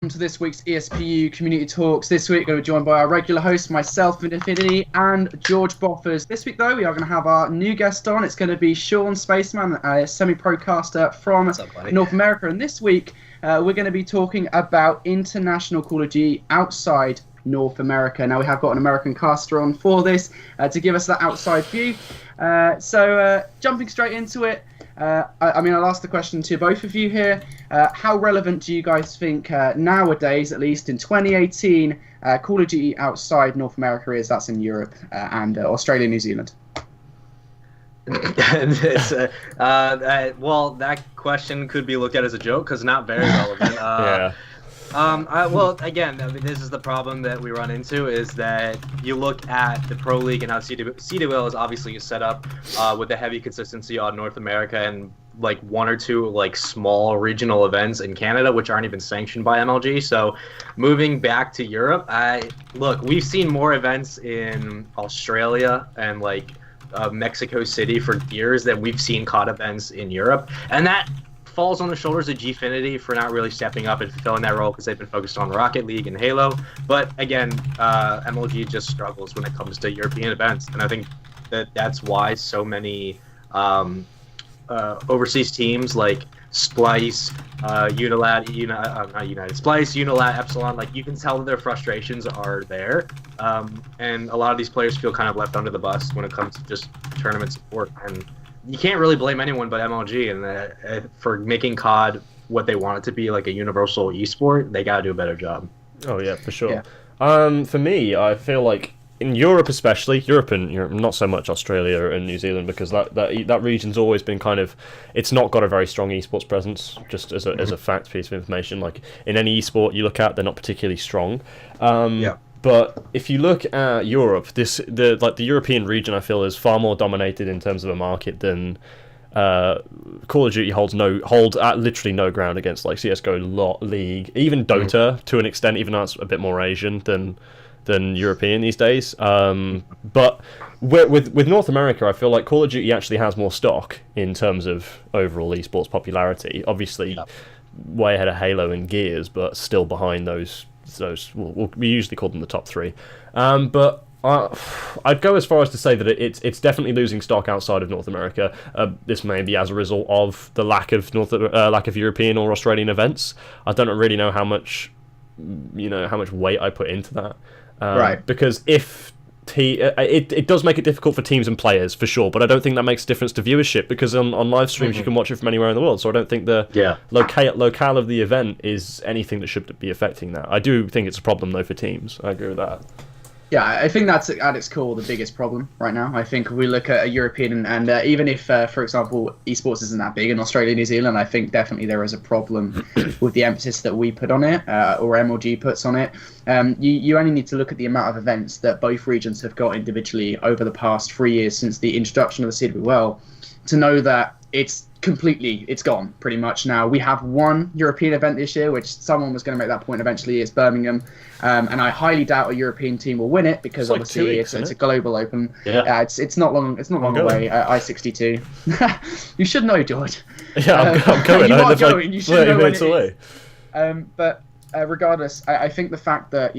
To this week's ESPU Community Talks. This week, we're going to be joined by our regular host, myself, Infinity, and George Boffers. This week, though, we are going to have our new guest on. It's going to be Sean Spaceman, a semi-pro caster from North America. And this week, we're going to be talking about international Call of Duty outside North America. Now, we have got an American caster on for this to give us that outside view. So, jumping straight into it, I'll ask the question to both of you here. How relevant do you guys think nowadays, at least in 2018, Call of Duty outside North America is? That's in Europe and Australia, New Zealand. Well, that question could be looked at as a joke because not very relevant. Yeah. Well, again, this is the problem that we run into, is that you look at the Pro League and how CWL is obviously set up with a heavy consistency on North America and like one or two like small regional events in Canada, which aren't even sanctioned by MLG. So moving back to Europe, we've seen more events in Australia and like Mexico City for years than we've seen CoD events in Europe. And that falls on the shoulders of Gfinity for not really stepping up and fulfilling that role because they've been focused on Rocket League and Halo. But again, MLG just struggles when it comes to European events, and I think that's why so many overseas teams like Splice, Unilat, Splice, Unilat, Epsilon, like you can tell that their frustrations are there, and a lot of these players feel kind of left under the bus when it comes to just tournament support. And you can't really blame anyone but MLG and for making CoD what they want it to be, like a universal esport. They gotta do a better job. Oh yeah, for sure. Yeah. For me, I feel like in Europe, especially Europe, not so much Australia and New Zealand, because that region's always been kind of, it's not got a very strong esports presence. Just as a fact piece of information, like in any esport you look at, they're not particularly strong. But if you look at Europe, the European region, I feel, is far more dominated in terms of a market than Call of Duty holds literally no ground against, like CS:GO, League, even Dota to an extent, even though it's a bit more Asian than European these days. But with North America, I feel like Call of Duty actually has more stock in terms of overall esports popularity. Obviously, way ahead of Halo and Gears, but still behind those. We usually call them the top three. But I'd go as far as to say that it's definitely losing stock outside of North America. This may be as a result of the lack of European or Australian events. I don't really know how much weight I put into that. Right. Because it does make it difficult for teams and players, for sure, but I don't think that makes a difference to viewership, because on live streams you can watch it from anywhere in the world, so I don't think the locale of the event is anything that should be affecting that. I do think it's a problem, though, for teams. I agree with that. Yeah, I think that's at its core the biggest problem right now. I think we look at a European, and even if, for example, esports isn't that big in Australia, New Zealand, I think definitely there is a problem with the emphasis that we put on it, or MLG puts on it. You only need to look at the amount of events that both regions have got individually over the past 3 years since the introduction of the CWL to know that it's gone pretty much now. We have one European event this year, which someone was going to make that point eventually. It's Birmingham, and I highly doubt a European team will win it because like obviously it's a global open. Yeah, it's not long away. I-62. You should know, George. Yeah, I'm going. You are going. You should know when it away. But regardless, I think the fact that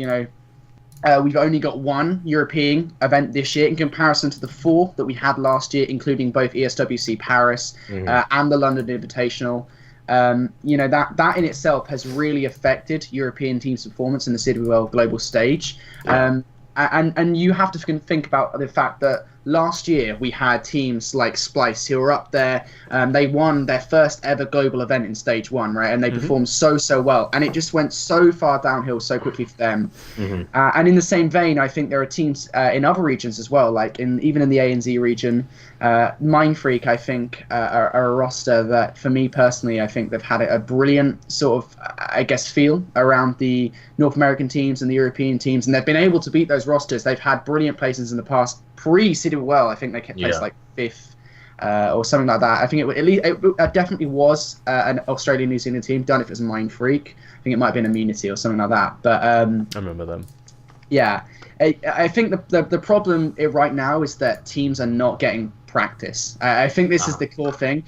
we've only got one European event this year in comparison to the 4 that we had last year, including both ESWC Paris and the London Invitational. That in itself has really affected European teams' performance in the CWL global stage. And you have to think about the fact that last year we had teams like Splice who were up there. They won their first ever global event in stage 1, right? And they performed so well. And it just went so far downhill so quickly for them. And in the same vein, I think there are teams in other regions as well, like even in the ANZ region. Mindfreak, I think, are a roster that, for me personally, I think they've had a brilliant sort of, feel around the North American teams and the European teams. And they've been able to beat those rosters. They've had brilliant places in the past. Pre-CWL, I think they kept placed like 5th or something like that. I think it definitely was an Australian New Zealand team. Don't know if it was Mindfreak. I think it might have been Immunity or something like that. But I remember them. Yeah, I think the problem right now is that teams are not getting practice. I think this is the core thing.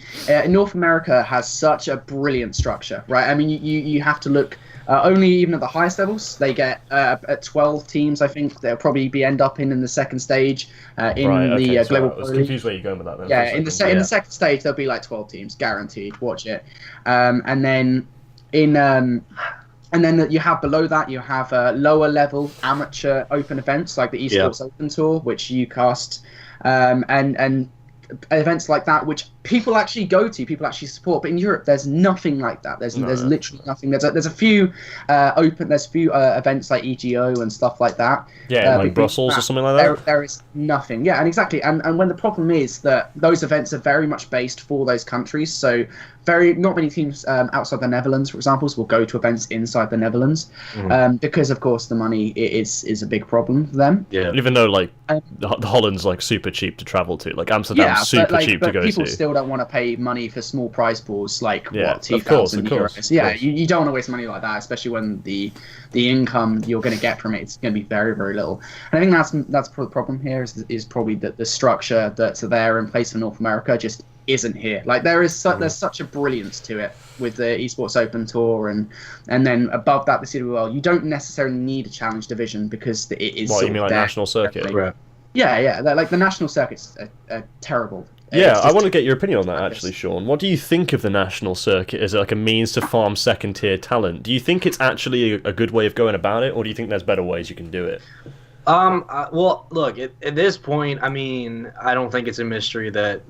North America has such a brilliant structure, right? I mean, you have to look only even at the highest levels. They get at 12 teams. I think they'll probably end up in the second stage the global. I was confused where you're going with that. Then yeah, in the second stage there'll be like 12 teams guaranteed. Watch it, and then and then you have below that, you have lower level amateur open events like the Esports Open Tour, which you cast, and events like that, which people actually go to, people actually support. But in Europe, there's nothing like that. There's literally nothing. There's a few events like EGO and stuff like that. Yeah, like Brussels or something like that. There is nothing. Yeah, and exactly. And when the problem is that those events are very much based for those countries, so not many teams outside the Netherlands, for example, will go to events inside the Netherlands, because of course the money is a big problem for them. Yeah, even though like the Holland's like super cheap to travel to, like Amsterdam's super cheap to go to. People still don't want to pay money for small prize pools like what, 2,000 euros. Yeah, you don't want to waste money like that, especially when the income you're going to get from it is going to be very, very little. And I think that's the problem here is probably that the structure that's there in place for North America just isn't here. Like there's such a brilliance to it with the Esports Open Tour, and then above that the CWL. You don't necessarily need a challenge division because it is. What, you mean like national circuit? Right. Yeah. Like the national circuit's are terrible. Yeah, I want to get your opinion on that actually, Sean. What do you think of the national circuit as like a means to farm second tier talent? Do you think it's actually a good way of going about it, or do you think there's better ways you can do it? Well, look, at this point, I mean, I don't think it's a mystery that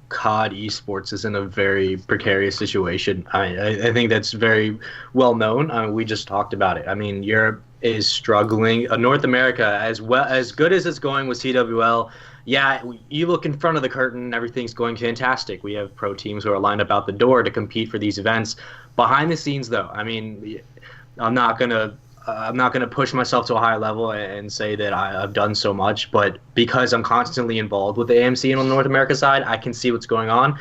CoD esports is in a very precarious situation. I think that's very well known. We just talked about it. I mean, Europe is struggling. North America, as good as it's going with CWL, yeah, you look in front of the curtain, everything's going fantastic. We have pro teams who are lined up out the door to compete for these events. Behind the scenes, though, I mean, I'm not gonna push myself to a high level and say that I've done so much, but because I'm constantly involved with the AMC on the North America side, I can see what's going on.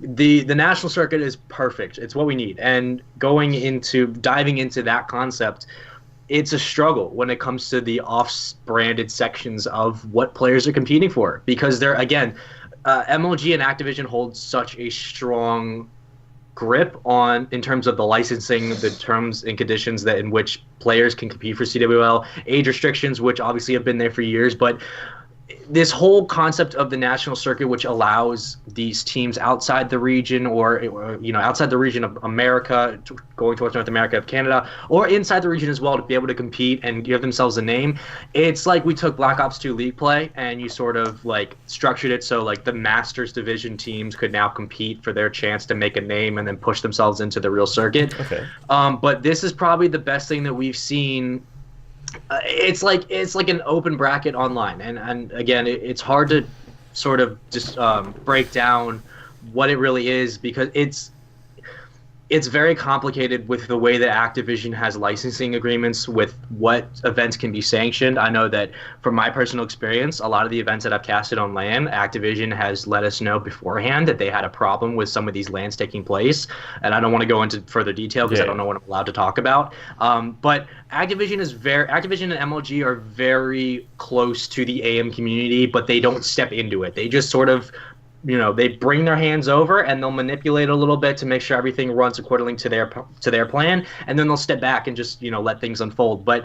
The national circuit is perfect. It's what we need. And diving into that concept, it's a struggle when it comes to the off-branded sections of what players are competing for, because they're, again, MLG and Activision hold such a strong grip in terms of the licensing, the terms and conditions in which players can compete for CWL, age restrictions, which obviously have been there for years, but this whole concept of the national circuit, which allows these teams outside the region or outside the region of America, going towards North America, of Canada, or inside the region as well, to be able to compete and give themselves a name. It's like we took Black Ops 2 League play and you sort of like structured it so like the Masters Division teams could now compete for their chance to make a name and then push themselves into the real circuit. Okay. But this is probably the best thing that we've seen. It's like an open bracket online, and again, it's hard to sort of just break down what it really is, because it's very complicated with the way that Activision has licensing agreements with what events can be sanctioned. I know that from my personal experience, a lot of the events that I've casted on LAN, Activision has let us know beforehand that they had a problem with some of these LANs taking place. And I don't want to go into further detail because I don't know what I'm allowed to talk about. But Activision and MLG are very close to the AM community, but they don't step into it. They just sort of, they bring their hands over and they'll manipulate a little bit to make sure everything runs according to their plan, and then they'll step back and just let things unfold. But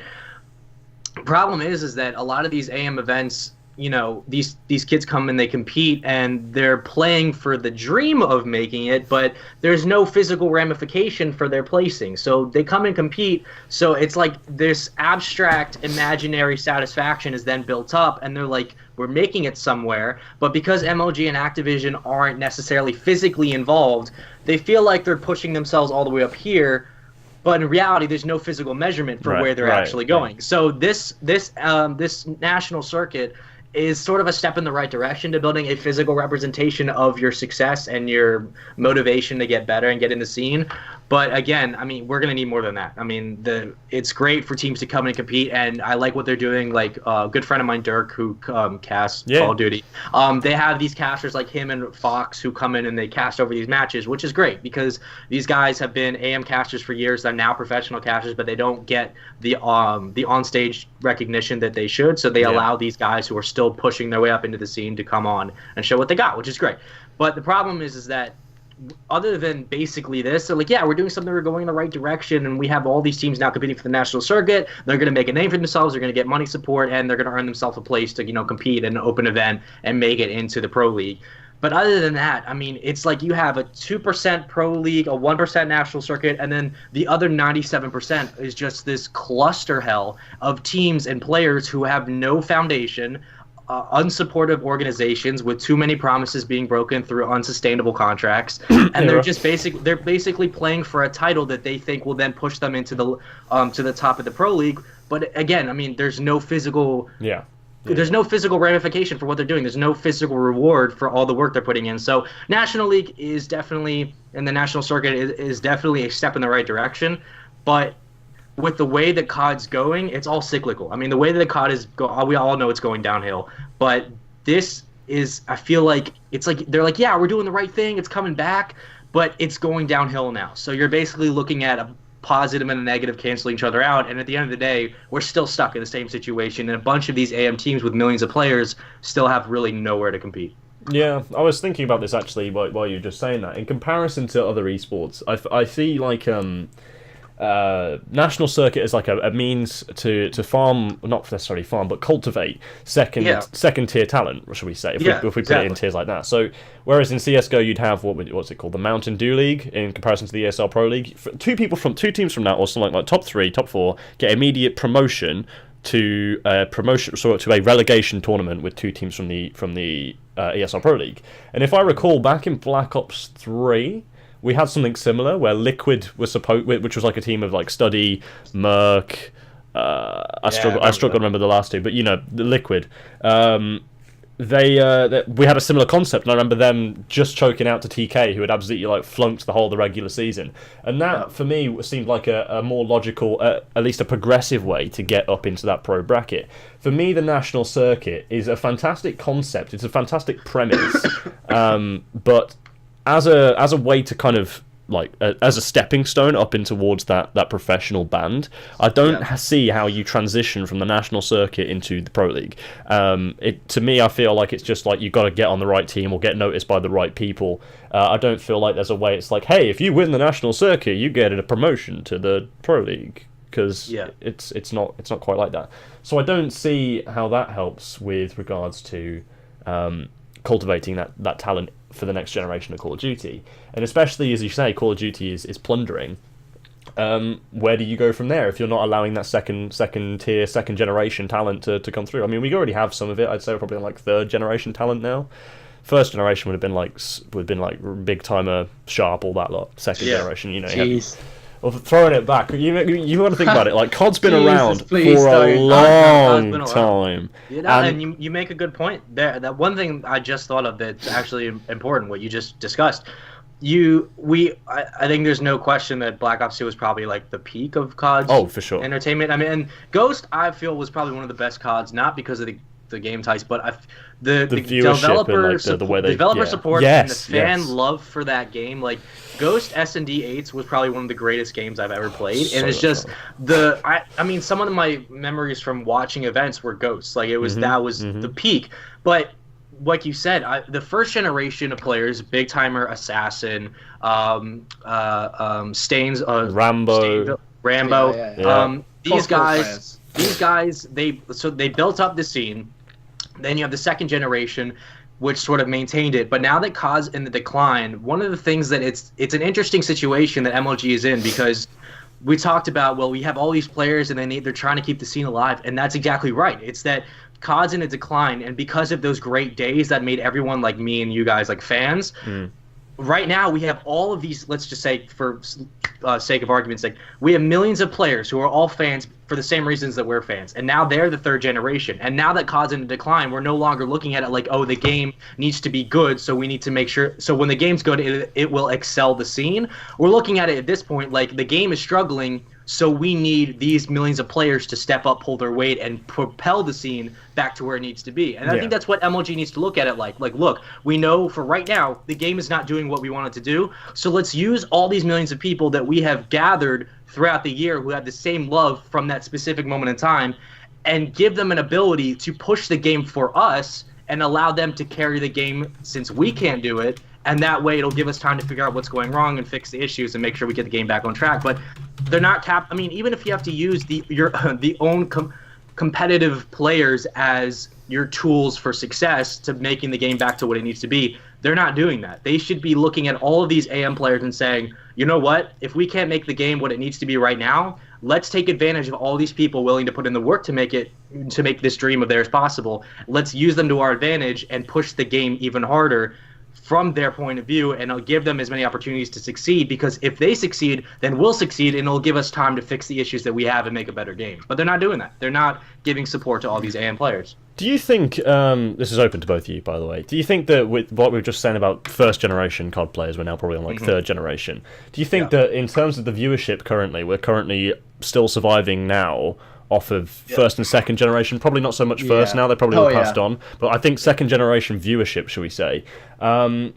problem is that a lot of these AM events, these kids come and they compete and they're playing for the dream of making it, but there's no physical ramification for their placing. So they come and compete, so it's like this abstract imaginary satisfaction is then built up, and they're like, we're making it somewhere, but because MLG and Activision aren't necessarily physically involved, they feel like they're pushing themselves all the way up here, but in reality, there's no physical measurement for where they're actually going. So this national circuit is sort of a step in the right direction to building a physical representation of your success and your motivation to get better and get in the scene. But again, I mean, we're going to need more than that. I mean, it's great for teams to come and compete, and I like what they're doing. Like a good friend of mine, Dirk, who casts Call of Duty, they have these casters like him and Fox who come in and they cast over these matches, which is great because these guys have been AM casters for years. They're now professional casters, but they don't get the on-stage recognition that they should. So they allow these guys who are still pushing their way up into the scene to come on and show what they got, which is great. But the problem is that other than basically this, they're like, yeah, we're doing something, we're going in the right direction, and we have all these teams now competing for the national circuit. They're going to make a name for themselves, they're going to get money support, and they're going to earn themselves a place to, compete in an open event and make it into the pro league. But other than that, I mean, it's like you have a 2% pro league, a 1% national circuit, and then the other 97% is just this cluster hell of teams and players who have no foundation, unsupportive organizations with too many promises being broken through unsustainable contracts, and they're just basically playing for a title that they think will then push them into the to the top of the pro league. But again, I mean, there's no physical there's no physical ramification for what they're doing. There's no physical reward for all the work they're putting in. So National League is definitely, and the national circuit is definitely a step in the right direction, but with the way that COD's going, it's all cyclical. I mean, the way that the COD is we all know it's going downhill. But this is, I feel like, it's like, they're like, yeah, we're doing the right thing, it's coming back, but it's going downhill now. So you're basically looking at a positive and a negative canceling each other out, and at the end of the day, we're still stuck in the same situation, and a bunch of these AM teams with millions of players still have really nowhere to compete. Yeah, I was thinking about this actually while you were just saying that. In comparison to other esports, I see like national circuit is like a means to farm, not necessarily farm, but cultivate second tier talent, should we say, if we put it in tiers like that. So whereas in CS:GO you'd have what's it called, the Mountain Dew League in comparison to the ESL Pro League, two teams from that, or something like top 3, top 4, get immediate promotion to a relegation tournament with 2 teams from the ESL Pro League. And if I recall, back in Black Ops 3. We had something similar where Liquid was which was like a team of like Study, Merc. I struggle to remember the last two, but the Liquid. We had a similar concept, and I remember them just choking out to TK, who had absolutely like flunked the whole of the regular season. And that for me seemed like a more logical, at least a progressive way to get up into that pro bracket. For me, the national circuit is a fantastic concept. It's a fantastic premise, but as a way to kind of like as a stepping stone up in towards that professional band, I don't see how you transition from the national circuit into the pro league. To me, I feel like it's just like you got to get on the right team or get noticed by the right people. I don't feel like there's a way it's like, hey, if you win the national circuit, you get a promotion to the pro league, because it's not quite like that. So I don't see how that helps with regards to cultivating that talent for the next generation of Call of Duty. And especially, as you say, Call of Duty is plundering. Where do you go from there if you're not allowing that second tier, second generation talent to come through? I mean, we already have some of it. I'd say we're probably on like third generation talent now. First generation would have been like big timer, Sharp, all that lot. Second generation, Jeez. Well, throwing it back, you got to think about it. Like, COD's been around for a long time. And you make a good point there. That one thing I just thought of that's actually important, what you just discussed. I think there's no question that Black Ops 2 was probably like the peak of COD's for sure. entertainment. I mean, and Ghost, I feel, was probably one of the best CODs, not because of the game types, but the developer support and the fan love for that game. Like, Ghost S&D 8s was probably one of the greatest games I've ever played, and it's just I mean, some of my memories from watching events were Ghosts. Like, it was the peak. But like you said, the first generation of players, Big Timer, Assassin, Stains, Rambo. These guys, they built up the scene. Then you have the second generation, which sort of maintained it. But now that COD's in the decline, one of the things that it's an interesting situation that MLG is in, because we talked about, well, we have all these players and they're trying to keep the scene alive, and that's exactly right. It's that COD's in a decline, and because of those great days that made everyone like me and you guys like fans, right now we have all of these, let's just say for sake of argument's sake, we have millions of players who are all fans for the same reasons that we're fans, and now they're the third generation. And now that COD's in a decline, we're no longer looking at it like, oh, the game needs to be good, so we need to make sure, so when the game's good, it will excel the scene. We're looking at it at this point like the game is struggling, so we need these millions of players to step up, pull their weight, and propel the scene back to where it needs to be. And I think that's what MLG needs to look at it like. Like, look, we know for right now the game is not doing what we want it to do, so let's use all these millions of people that we have gathered throughout the year who have the same love from that specific moment in time and give them an ability to push the game for us and allow them to carry the game since we can't do it. And that way it'll give us time to figure out what's going wrong and fix the issues and make sure we get the game back on track. But they're not I mean, even if you have to use your own competitive players as your tools for success to making the game back to what it needs to be, they're not doing that. They should be looking at all of these AM players and saying, you know what? If we can't make the game what it needs to be right now, let's take advantage of all these people willing to put in the work to make this dream of theirs possible. Let's use them to our advantage and push the game even harder from their point of view, and I'll give them as many opportunities to succeed, because if they succeed, then we'll succeed, and it'll give us time to fix the issues that we have and make a better game. But they're not doing that. They're not giving support to all these AM players. Do you think, this is open to both of you, by the way, do you think that with what we were just saying about first-generation COD players, we're now probably on, like, third generation, do you think that in terms of the viewership currently, we're currently still surviving now off of first and second generation? Probably not so much first now, they're probably all passed on, but I think second generation viewership, shall we say. I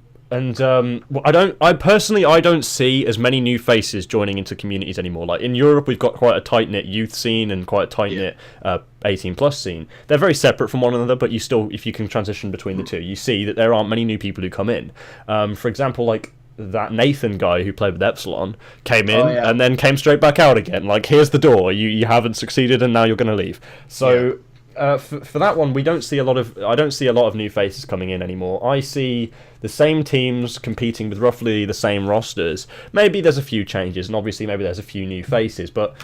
personally don't see as many new faces joining into communities anymore. Like in Europe, we've got quite a tight-knit youth scene and quite a tight-knit 18+ scene. They're very separate from one another, but you still, if you can transition between the two, you see that there aren't many new people who come in. For example, like that Nathan guy who played with Epsilon came in and then came straight back out again. Like, here's the door. You haven't succeeded, and now you're going to leave. So for that one, I don't see a lot of new faces coming in anymore. I see the same teams competing with roughly the same rosters. Maybe there's a few changes, and obviously maybe there's a few new faces, but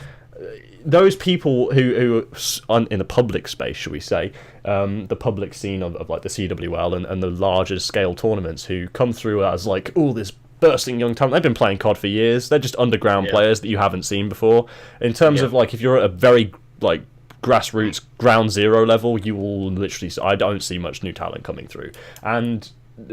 those people who in the public space, shall we say, the public scene of like the CWL and the larger scale tournaments, who come through as like, oh, this bursting young talent. They've been playing COD for years. They're just underground players that you haven't seen before. In terms of like, if you're at a very like grassroots ground zero level, you will literally, I don't see much new talent coming through. And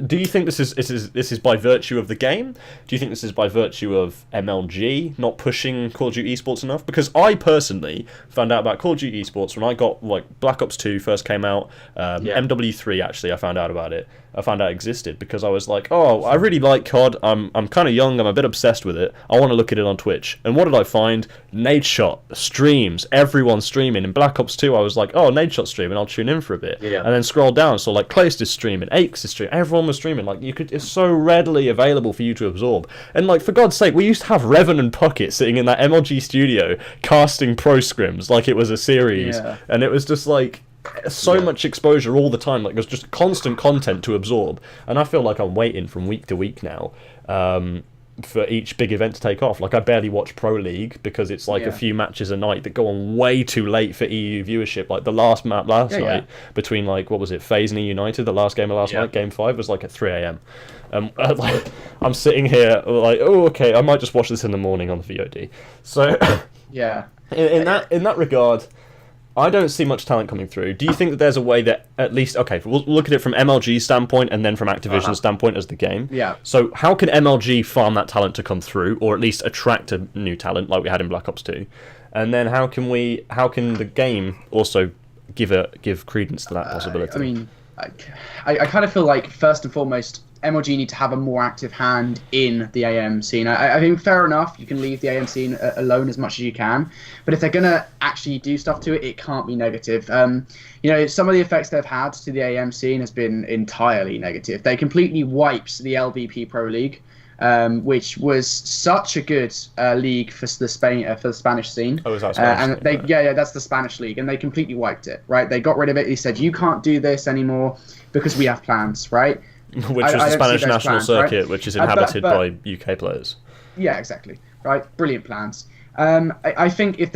do you think this is by virtue of the game? Do you think this is by virtue of MLG not pushing Call of Duty esports enough? Because I personally found out about Call of Duty esports when I got, like, Black Ops 2 first came out. MW3 actually, I found out about it. I found out it existed because I was like, oh, I really like COD. I'm kind of young. I'm a bit obsessed with it. I want to look at it on Twitch. And what did I find? Nadeshot streams. Everyone streaming. In Black Ops 2, I was like, oh, Nadeshot streaming. I'll tune in for a bit. And then scroll down. So like Clayst is streaming. Aches is streaming. Everyone was streaming. Like it's so readily available for you to absorb. And like, for God's sake, we used to have Revan and Puckett sitting in that MLG studio casting pro scrims like it was a series. And it was just like so much exposure all the time. Like, it was just constant content to absorb, and I feel like I'm waiting from week to week now for each big event to take off. Like, I barely watch Pro League because it's like a few matches a night that go on way too late for EU viewership. Like the last map last night between, like, what was it, FaZe and United, the last game of last night, game 5, was like at 3 a.m. Like, I'm sitting here like, oh, okay, I might just watch this in the morning on the VOD. So in that regard, I don't see much talent coming through. Do you think that there's a way that at least, okay, we'll look at it from MLG's standpoint and then from Activision's standpoint as the game. So how can MLG farm that talent to come through, or at least attract a new talent like we had in Black Ops 2? And then how can the game also give credence to that possibility? I mean, I kind of feel like, first and foremost, MLG need to have a more active hand in the AM scene. I think fair enough, you can leave the AM scene alone as much as you can, but if they're going to actually do stuff to it, it can't be negative. You know, some of the effects they've had to the AM scene has been entirely negative. They completely wiped the LVP Pro League, which was such a good league for the Spanish scene. Oh, is that Spanish? And that's the Spanish league, and they completely wiped it. Right, they got rid of it. They said, you can't do this anymore because we have plans. Right. Which was the Spanish national circuit, which is inhabited by UK players. Yeah, exactly. Right, brilliant plans. I think if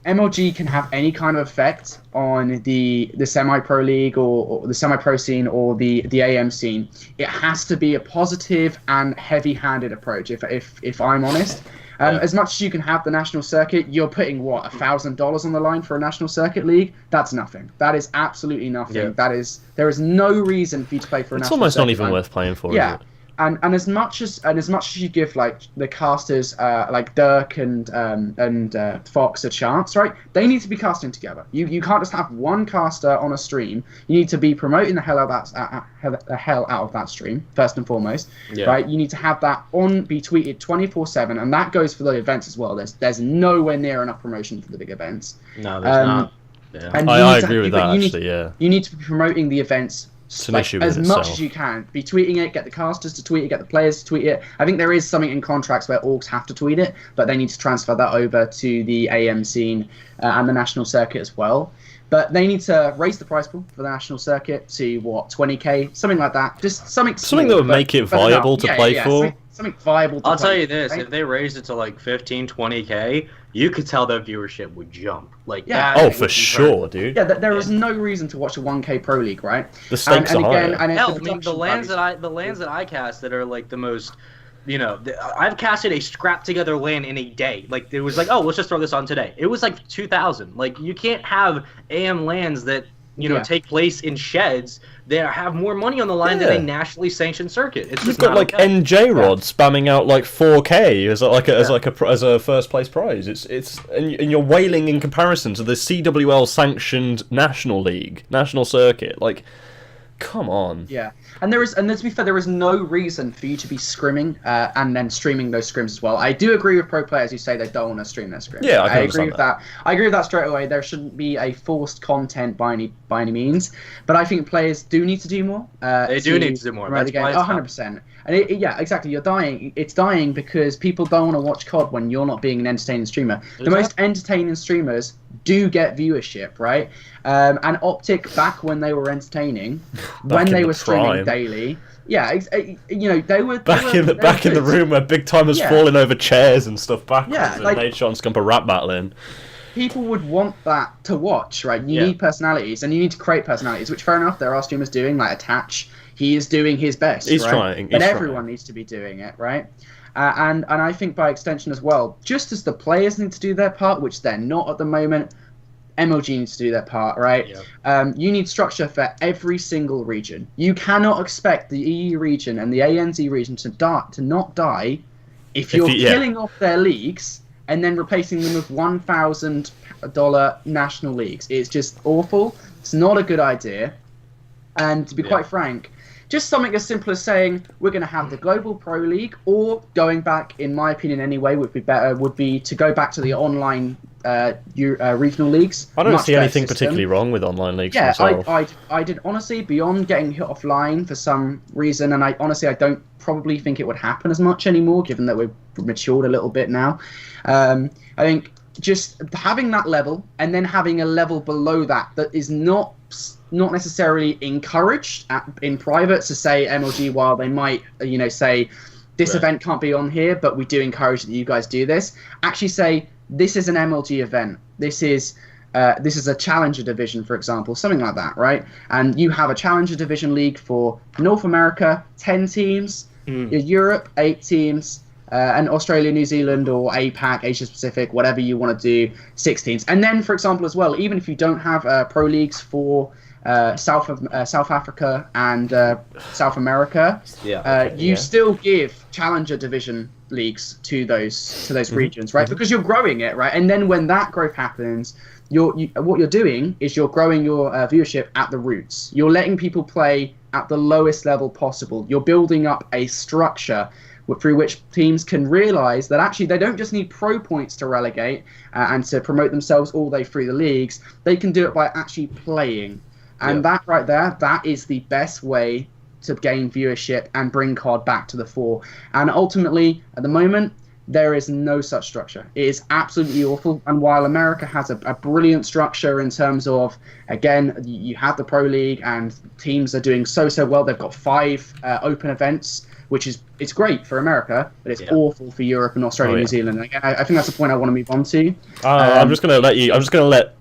MLG can have any kind of effect on the semi-pro league or the semi-pro scene or the AM scene, it has to be a positive and heavy-handed approach. If I'm honest, as much as you can have the national circuit, you're putting what, $1,000 on the line for a national circuit league. That's nothing. That is absolutely nothing. Yeah. There is no reason for you to play for a national circuit. It's almost not even worth playing for. Yeah. Is it? And as much as you give like the casters like Dirk and Fox a chance, right? They need to be casting together. You can't just have one caster on a stream. You need to be promoting the hell out of that stream first and foremost, right? You need to have that be tweeted 24/7, and that goes for the events as well. There's nowhere near enough promotion for the big events. No, there's not. Yeah. And I agree with that. You need to be promoting the events. It's an issue with as itself. much as you can. Be tweeting it, get the casters to tweet it, get the players to tweet it. I think there is something in contracts where orgs have to tweet it, but they need to transfer that over to the AM scene and the national circuit as well. But they need to raise the prize pool for the national circuit to, what, 20k? Something like that. Just something that would make it viable to play for. Something viable to play I'll tell you for, this, right? if they raised it to like 15, 20k, you could tell their viewership would jump. Like, Yeah. that Oh, would for be sure, perfect. dude. Yeah, there is no reason to watch a 1k pro league, right? The stakes are higher. Hell, I mean, the lands that I cast that are like the most, I've casted a scrap together land in a day. Like, it was like, oh, let's just throw this on today. It was like 2,000. Like, you can't have AM lands that take place in sheds that have more money on the line than a nationally sanctioned circuit. It's You've just got not like okay. NJ Rod spamming out like 4k as a first place prize. And you're wailing in comparison to the CWL sanctioned national circuit. Like, come on. Yeah, and to be fair, there is no reason for you to be scrimming and then streaming those scrims as well. I do agree with pro players who say they don't want to stream their scrims. Yeah, I can agree with that. I agree with that straight away. There shouldn't be a forced content by any means, but I think players do need to do more. They do need to do more. That's why it's 100%. And yeah, exactly. You're dying. It's dying because people don't want to watch CoD when you're not being an entertaining streamer. Exactly. The most entertaining streamers do get viewership, right? And Optic, back when they were entertaining, when they were streaming daily, they were back in the room where Big Time was falling over chairs and stuff backwards, and Nate Sean's come for rap battling. People would want that to watch, right? You need personalities, and you need to create personalities, which, fair enough, there are streamers doing, like Attach. He is doing his best, He's right? trying. But everyone needs to be doing it, right? And I think by extension as well, just as the players need to do their part, which they're not at the moment, MLG needs to do their part, right? Yeah. You need structure for every single region. You cannot expect the EU region and the ANZ region to not die if you're killing off their leagues and then replacing them with $1,000 national leagues. It's just awful. It's not a good idea. And to be quite frank, just something as simple as saying we're going to have the Global Pro League, or going back, in my opinion anyway, would be to go back to the online regional leagues. I don't see anything particularly wrong with online leagues myself. I did honestly, beyond getting hit offline for some reason, and I don't probably think it would happen as much anymore, given that we've matured a little bit now. I think just having that level, and then having a level below that is not necessarily encouraged in private to say MLG, while they might say this event can't be on here, but we do encourage that you guys do this. Actually say this is an MLG event. This is a Challenger Division, for example, something like that, right? And you have a Challenger Division league for North America, 10 teams, Europe, 8 teams, and Australia, New Zealand, or APAC, Asia Pacific, whatever you want to do, 6 teams. And then, for example, as well, even if you don't have pro leagues for South Africa and South America, you still give Challenger Division leagues to those regions, right? Because you're growing it, right? And then when that growth happens, what you're doing is you're growing your viewership at the roots. You're letting people play at the lowest level possible. You're building up a structure through which teams can realize that actually they don't just need pro points to relegate and to promote themselves all the way through the leagues. They can do it by actually playing. And that right there, that is the best way to gain viewership and bring CoD back to the fore. And ultimately, at the moment, there is no such structure. It is absolutely awful. And while America has a brilliant structure in terms of, again, you have the Pro League and teams are doing so well. They've got 5 open events it's great for America, but it's awful for Europe and Australia and New Zealand. Like, I think that's the point I want to move on to. I'm just going to let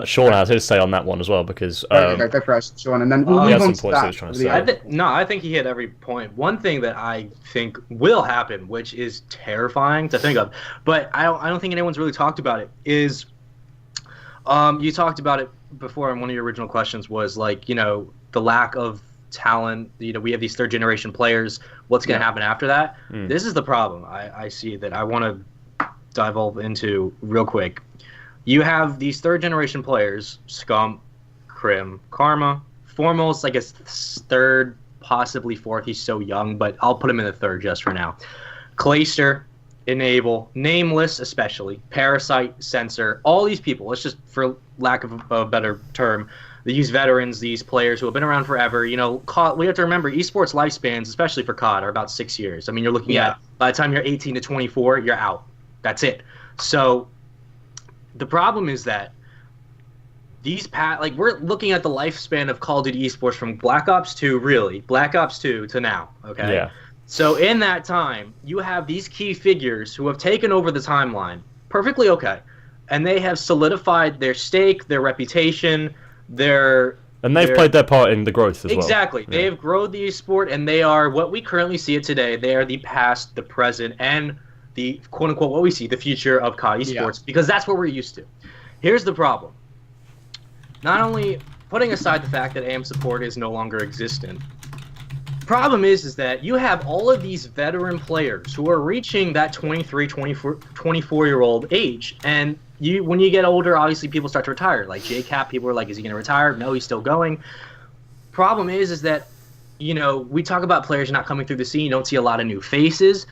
Sean has his say on that one as well, because go for it, Sean, and then we'll move on to that. I think he hit every point. One thing that I think will happen, which is terrifying to think of, but I don't think anyone's really talked about it, is you talked about it before, and one of your original questions was like, the lack of talent. We have these third generation players. What's going to happen after that? This is the problem I see that I want to dive into real quick. You have these third generation players, Scump, Krim, Karma, Foremost, like a third, possibly fourth. He's so young, but I'll put him in the third just for now. Clayster, Enable, Nameless especially, Parasite, Censor, all these people, let's just, for lack of a better term, these veterans, these players who have been around forever, COD, we have to remember esports lifespans, especially for COD, are about 6 years. I mean, you're looking at, by the time you're 18 to 24, you're out. That's it. So the problem is that we're looking at the lifespan of Call of Duty esports from Black Ops 2, Black Ops 2 to now, okay? Yeah. So in that time, you have these key figures who have taken over the timeline, perfectly okay, and they have solidified their stake, their reputation, and they've played their part in the growth as well. Exactly. They have grown the esport, and they are what we currently see it today. They are the past, the present, and the quote-unquote what we see, the future of COD esports, because that's what we're used to. Here's the problem. Not only putting aside the fact that AM support is no longer existent, problem is that you have all of these veteran players who are reaching that 23, 24-year-old age, and when you get older, obviously people start to retire. Like JCap, people are like, is he going to retire? No, he's still going. Problem is that, we talk about players not coming through the scene. You don't see a lot of new faces.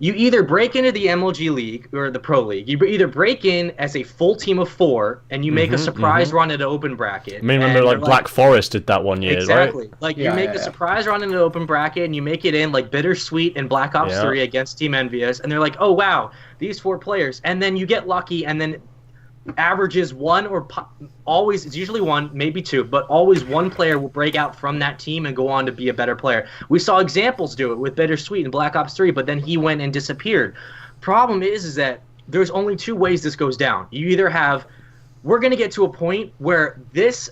You either break into the MLG League or the Pro League. You either break in as a full team of 4 and you make a surprise run at an open bracket. I mean, remember Black Forest did that one year, exactly. Right? Like you make a surprise run in an open bracket and you make it in like Bittersweet and Black Ops 3 against Team Envious, and they're like, oh wow, these 4 players, and then you get lucky, and then averages one or always, it's usually one, maybe 2, but always one player will break out from that team and go on to be a better player. We saw examples do it with Bittersweet and Black Ops 3, but then he went and disappeared. Problem is that there's only 2 ways this goes down. You either have, we're going to get to a point where this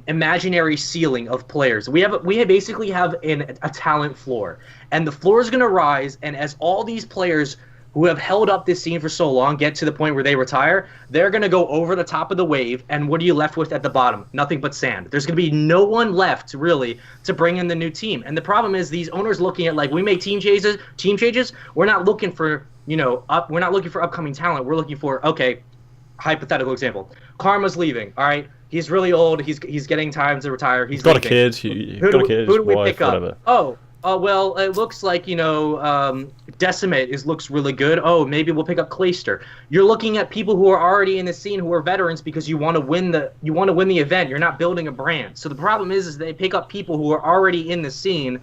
imaginary ceiling of players, we basically have a talent floor, and the floor is going to rise, and as all these players who have held up this scene for so long get to the point where they retire, they're going to go over the top of the wave, and what are you left with at the bottom? Nothing but sand. There's going to be no one left, really, to bring in the new team. And the problem is these owners looking at, like, we make team changes, we're not looking for, we're not looking for upcoming talent. We're looking for, okay, hypothetical example. Karma's leaving, all right? He's really old. He's getting time to retire. He's got leaving. a kid. Who do we pick up? Whatever. Well, it looks like, Decimate looks really good. Oh, maybe we'll pick up Clayster. You're looking at people who are already in the scene who are veterans because you want to win the event. You're not building a brand. So the problem is they pick up people who are already in the scene,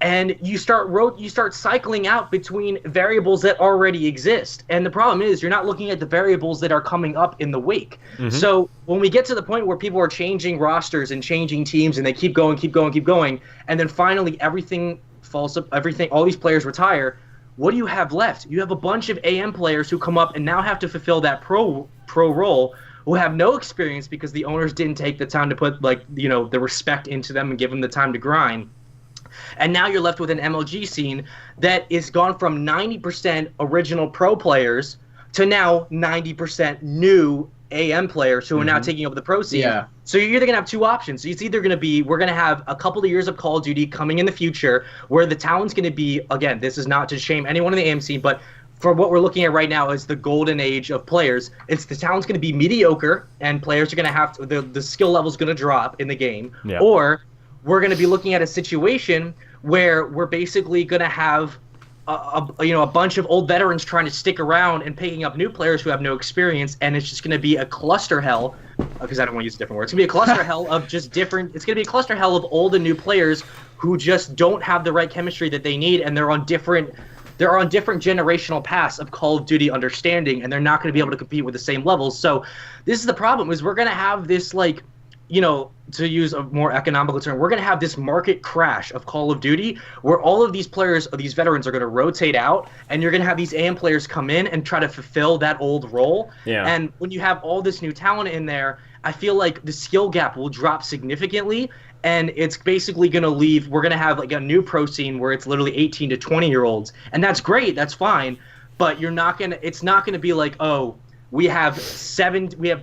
and you start cycling out between variables that already exist. And the problem is you're not looking at the variables that are coming up in the wake. So when we get to the point where people are changing rosters and changing teams, and they keep going, and then finally everything falls up, all these players retire, what do you have left? You have a bunch of AM players who come up and now have to fulfill that pro role, who have no experience because the owners didn't take the time to put the respect into them and give them the time to grind. And now you're left with an MLG scene that is gone from 90% original pro players to now 90% new AM players who are now taking over the pro scene. Yeah. So you're either going to have 2 options. It's either going to be, we're going to have a couple of years of Call of Duty coming in the future where the talent's going to be, again, this is not to shame anyone in the AM scene, but for what we're looking at right now is the golden age of players. It's the talent's going to be mediocre, and players are going to have to, the skill level's going to drop in the game. Yeah. Or we're going to be looking at a situation where we're basically going to have a bunch of old veterans trying to stick around and picking up new players who have no experience, and it's just going to be a cluster hell, because I don't want to use a different word. It's going to be a cluster hell of just different. It's going to be a cluster hell of old and new players who just don't have the right chemistry that they need, and they're on different generational paths of Call of Duty understanding, and they're not going to be able to compete with the same levels. So this is the problem: is we're going to have this to use a more economical term, we're going to have this market crash of Call of Duty where all of these players, these veterans, are going to rotate out, and you're going to have these AM players come in and try to fulfill that old role. Yeah. And when you have all this new talent in there, I feel like the skill gap will drop significantly, and it's basically going to leave. We're going to have like a new pro scene where it's literally 18 to 20-year-olds, and that's great, that's fine, but it's not going to be like, oh, we have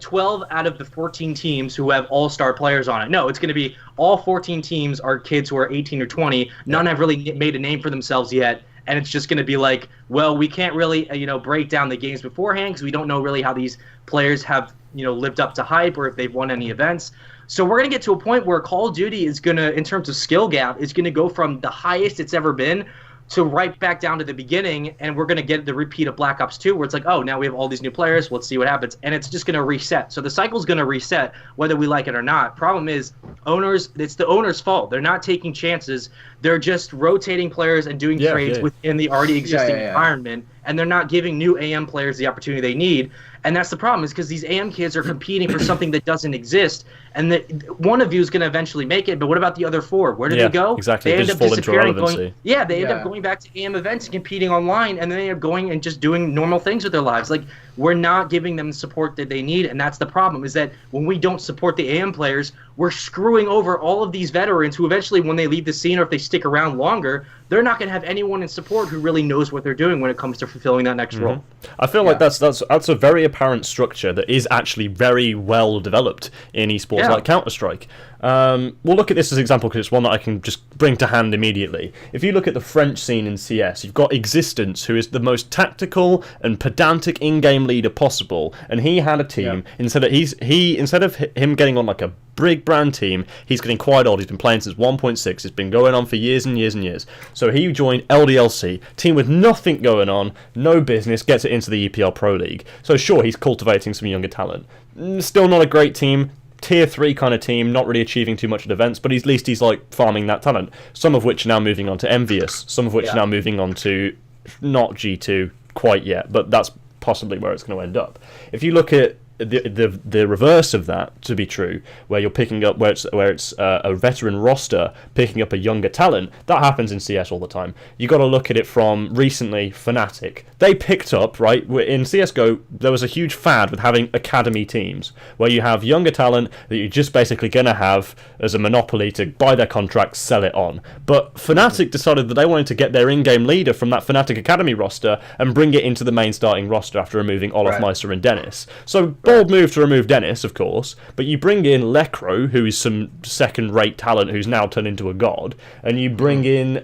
12 out of the 14 teams who have all-star players on it. No, it's going to be all 14 teams are kids who are 18 or 20. None have really made a name for themselves yet, and it's just going to be like, well, we can't really break down the games beforehand because we don't know really how these players have lived up to hype or if they've won any events. So we're going to get to a point where Call of Duty is going to, in terms of skill gap, is going to go from the highest it's ever been to right back down to the beginning, and we're going to get the repeat of Black Ops 2 where it's like, oh, now we have all these new players, let's see what happens, and it's just going to reset. So the cycle's going to reset whether we like it or not. Problem is, it's the owner's fault. They're not taking chances. They're just rotating players and doing trades within the already existing environment, and they're not giving new AM players the opportunity they need. And that's the problem, is because these AM kids are competing for something that doesn't exist, and that one of you is going to eventually make it, but what about the other four? Where do they go? Exactly. They end up fall disappearing. They end up going back to AM events and competing online, and then they end up going and just doing normal things with their lives. Like, we're not giving them the support that they need, and that's the problem, is that when we don't support the AM players, we're screwing over all of these veterans who eventually, when they leave the scene or if they stick around longer, they're not going to have anyone in support who really knows what they're doing when it comes to fulfilling that next role. I feel like that's a very apparent structure that is actually very well developed in esports like Counter-Strike. We'll look at this as an example because it's one that I can just bring to hand immediately. If you look at the French scene in CS, you've got Existence, who is the most tactical and pedantic in-game leader possible, and he had a team. Instead of him getting on like a big brand team, he's getting quite old. He's been playing since 1.6. It's been going on for years and years and years. So he joined LDLC, team with nothing going on, no business, gets it into the EPL Pro League. So sure, he's cultivating some younger talent. Still not a great team. Tier 3 kind of team, not really achieving too much at events, but at least he's like farming that talent. Some of which are now moving on to Envious, some of which are now moving on to not G2 quite yet, but that's possibly where it's going to end up. If you look at the reverse of that to be true, where you're picking up where it's a veteran roster picking up a younger talent, that happens in CS all the time. You got to look at it from recently. Fnatic, they picked up, right, in CS:GO there was a huge fad with having academy teams where you have younger talent that you're just basically going to have as a monopoly to buy their contracts, sell it on. But Fnatic decided that they wanted to get their in-game leader from that Fnatic academy roster and bring it into the main starting roster after removing Olaf Meister and Dennis. So bold move to remove Dennis, of course, but you bring in Lekro, who is some second-rate talent who's now turned into a god, and you bring in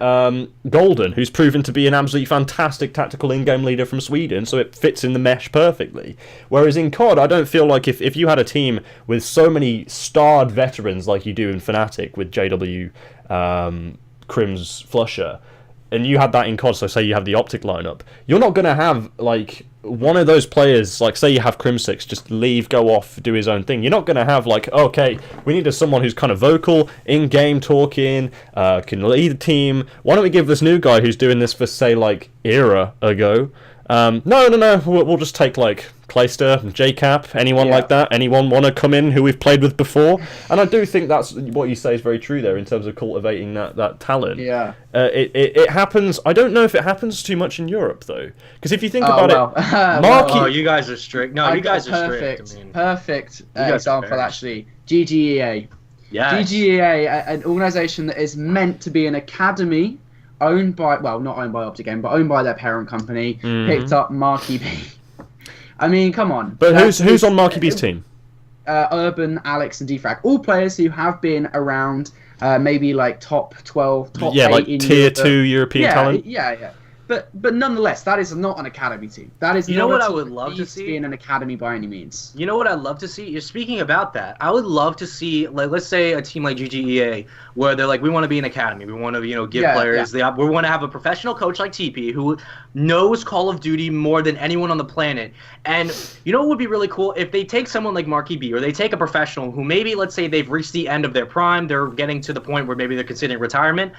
Golden, who's proven to be an absolutely fantastic tactical in-game leader from Sweden, so it fits in the mesh perfectly. Whereas in CoD, I don't feel like if you had a team with so many starred veterans like you do in Fnatic with JW, Crims, Flusher, and you had that in CoD, so say you have the Optic lineup, you're not going to have, like, one of those players, like, say you have Crimsix, just leave, go off, do his own thing. You're not going to have, like, okay, we need someone who's kind of vocal, in-game talking, can lead the team. Why don't we give this new guy who's doing this for, say, like, Era a go? No, we'll just take, like, Clayster, JCap, anyone like that. Anyone want to come in who we've played with before? And I do think that's what you say is very true there in terms of cultivating that talent. Yeah. It happens. I don't know if it happens too much in Europe though, because if you think about it, Marky, you guys are strict. No, you guys are strict. Perfect example actually. GGEA. Yeah. GGEA, an organisation that is meant to be an academy. Owned by, well, not owned by Optic Game, but owned by their parent company, picked up Marky B. I mean, come on. But who's on Marky B's team? Urban, Alex, and Defrag. All players who have been around maybe like top 12, top 8 like in tier 2 European talent. Yeah. But nonetheless, that is not an academy team. That is not what I would love to see in an academy by any means. You know what I'd love to see? You're speaking about that. I would love to see, like, let's say a team like GGEA, where they're like, we want to be an academy. We want to, give players we want to have a professional coach like TP who knows Call of Duty more than anyone on the planet. And you know what would be really cool? If they take someone like Marky B, or they take a professional who maybe, let's say, they've reached the end of their prime, they're getting to the point where maybe they're considering retirement.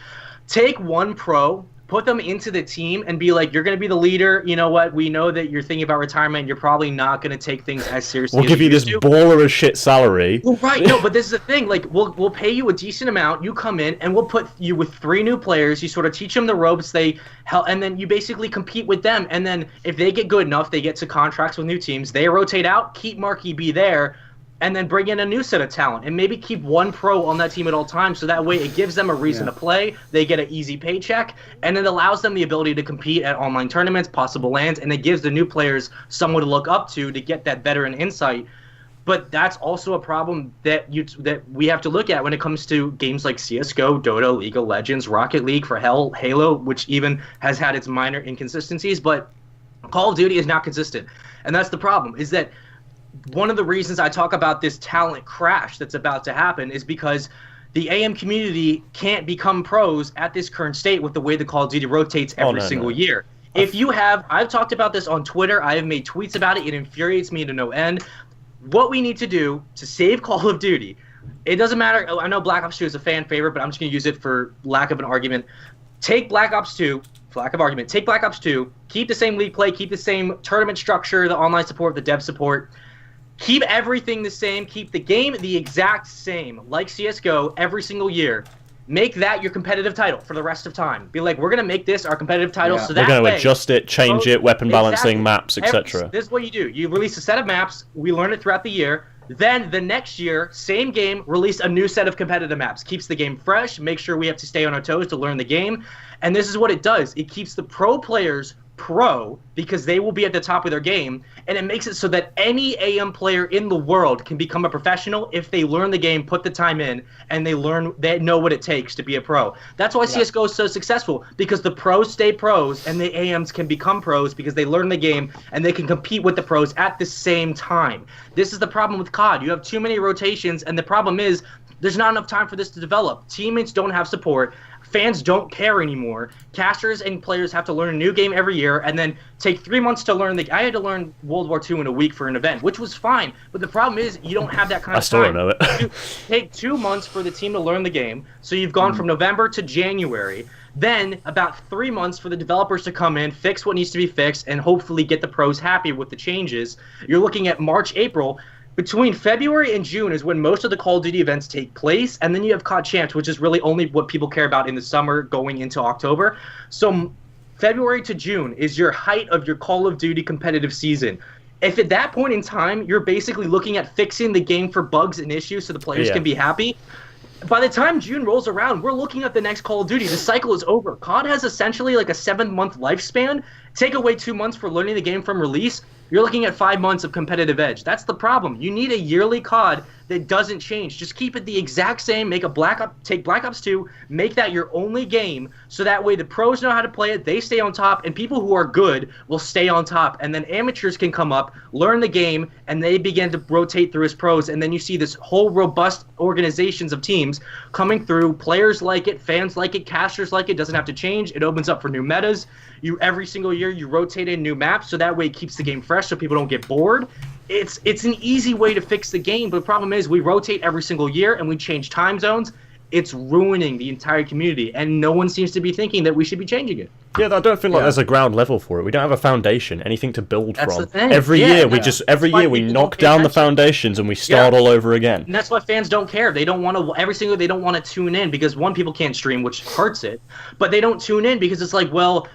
Take one pro put them into the team and be like, you're going to be the leader. You know what? We know that you're thinking about retirement. You're probably not going to take things as seriously. We'll give you this baller of shit salary. Well, right. No, but this is the thing. Like, we'll pay you a decent amount. You come in and we'll put you with 3 new players. You sort of teach them the ropes. And then you basically compete with them. And then if they get good enough, they get to contracts with new teams. They rotate out. Keep Marquee B there. And then bring in a new set of talent and maybe keep one pro on that team at all times, so that way it gives them a reason to play. They get an easy paycheck, and it allows them the ability to compete at online tournaments, possible lands, and it gives the new players someone to look up to get that veteran insight. But that's also a problem that we have to look at when it comes to games like CSGO, Dota, League of Legends, Rocket League, for hell, Halo, which even has had its minor inconsistencies, but Call of Duty is not consistent. And that's the problem, is that one of the reasons I talk about this talent crash that's about to happen is because the AM community can't become pros at this current state with the way the Call of Duty rotates every single year. If you have, I've talked about this on Twitter, I have made tweets about it, it infuriates me to no end. What we need to do to save Call of Duty, it doesn't matter, I know Black Ops 2 is a fan favorite, but I'm just going to use it for lack of an argument. Take Black Ops 2, for lack of argument, take Black Ops 2, keep the same league play, keep the same tournament structure, the online support, the dev support. Keep everything the same. Keep the game the exact same, like CSGO, every single year. Make that your competitive title for the rest of time. Be like, we're going to make this our competitive title. So that we're going to adjust it, change it, weapon balancing, maps, etc. This is what you do. You release a set of maps. We learn it throughout the year. Then the next year, same game, release a new set of competitive maps. Keeps the game fresh. Make sure we have to stay on our toes to learn the game. And this is what it does. It keeps the pro players pro because they will be at the top of their game, and it makes it so that any AM player in the world can become a professional if they learn the game, put the time in, and they know what it takes to be a pro. That's why CSGO is so successful, because the pros stay pros and the AMs can become pros because they learn the game and they can compete with the pros at the same time. This is the problem with COD. You have too many rotations, and the problem is there's not enough time for this to develop. Teammates don't have support. Fans don't care anymore. Casters and players have to learn a new game every year and then take 3 months to learn I had to learn World War II in a week for an event, which was fine. But the problem is you don't have that kind of time. I still don't know it. Take 2 months for the team to learn the game. So you've gone from November to January. Then about 3 months for the developers to come in, fix what needs to be fixed, and hopefully get the pros happy with the changes. You're looking at March, April. Between February and June is when most of the Call of Duty events take place, and then you have COD Champs, which is really only what people care about in the summer going into October. So February to June is your height of your Call of Duty competitive season. If at that point in time you're basically looking at fixing the game for bugs and issues so the players can be happy, by the time June rolls around, we're looking at the next Call of Duty. The cycle is over. COD has essentially like a 7-month lifespan. Take away 2 months for learning the game from release, you're looking at 5 months of competitive edge. That's the problem. You need a yearly COD that doesn't change. Just keep it the exact same. Make a take Black Ops 2, make that your only game, so that way the pros know how to play it, they stay on top, and people who are good will stay on top. And then amateurs can come up, learn the game, and they begin to rotate through as pros. And then you see this whole robust organizations of teams coming through. Players like it, fans like it, casters like it. Doesn't have to change. It opens up for new metas. Every single year you rotate in new maps, so that way it keeps the game fresh so people don't get bored. It's an easy way to fix the game, but the problem is we rotate every single year and we change time zones. It's ruining the entire community, and no one seems to be thinking that we should be changing it. Yeah, I don't feel like there's a ground level for it. We don't have a foundation, anything to build That's from. The thing. Every year we knock down the foundations and we start all over again. And that's why fans don't care. They don't want to they don't want to tune in because one, people can't stream, which hurts it, but they don't tune in because it's like, well,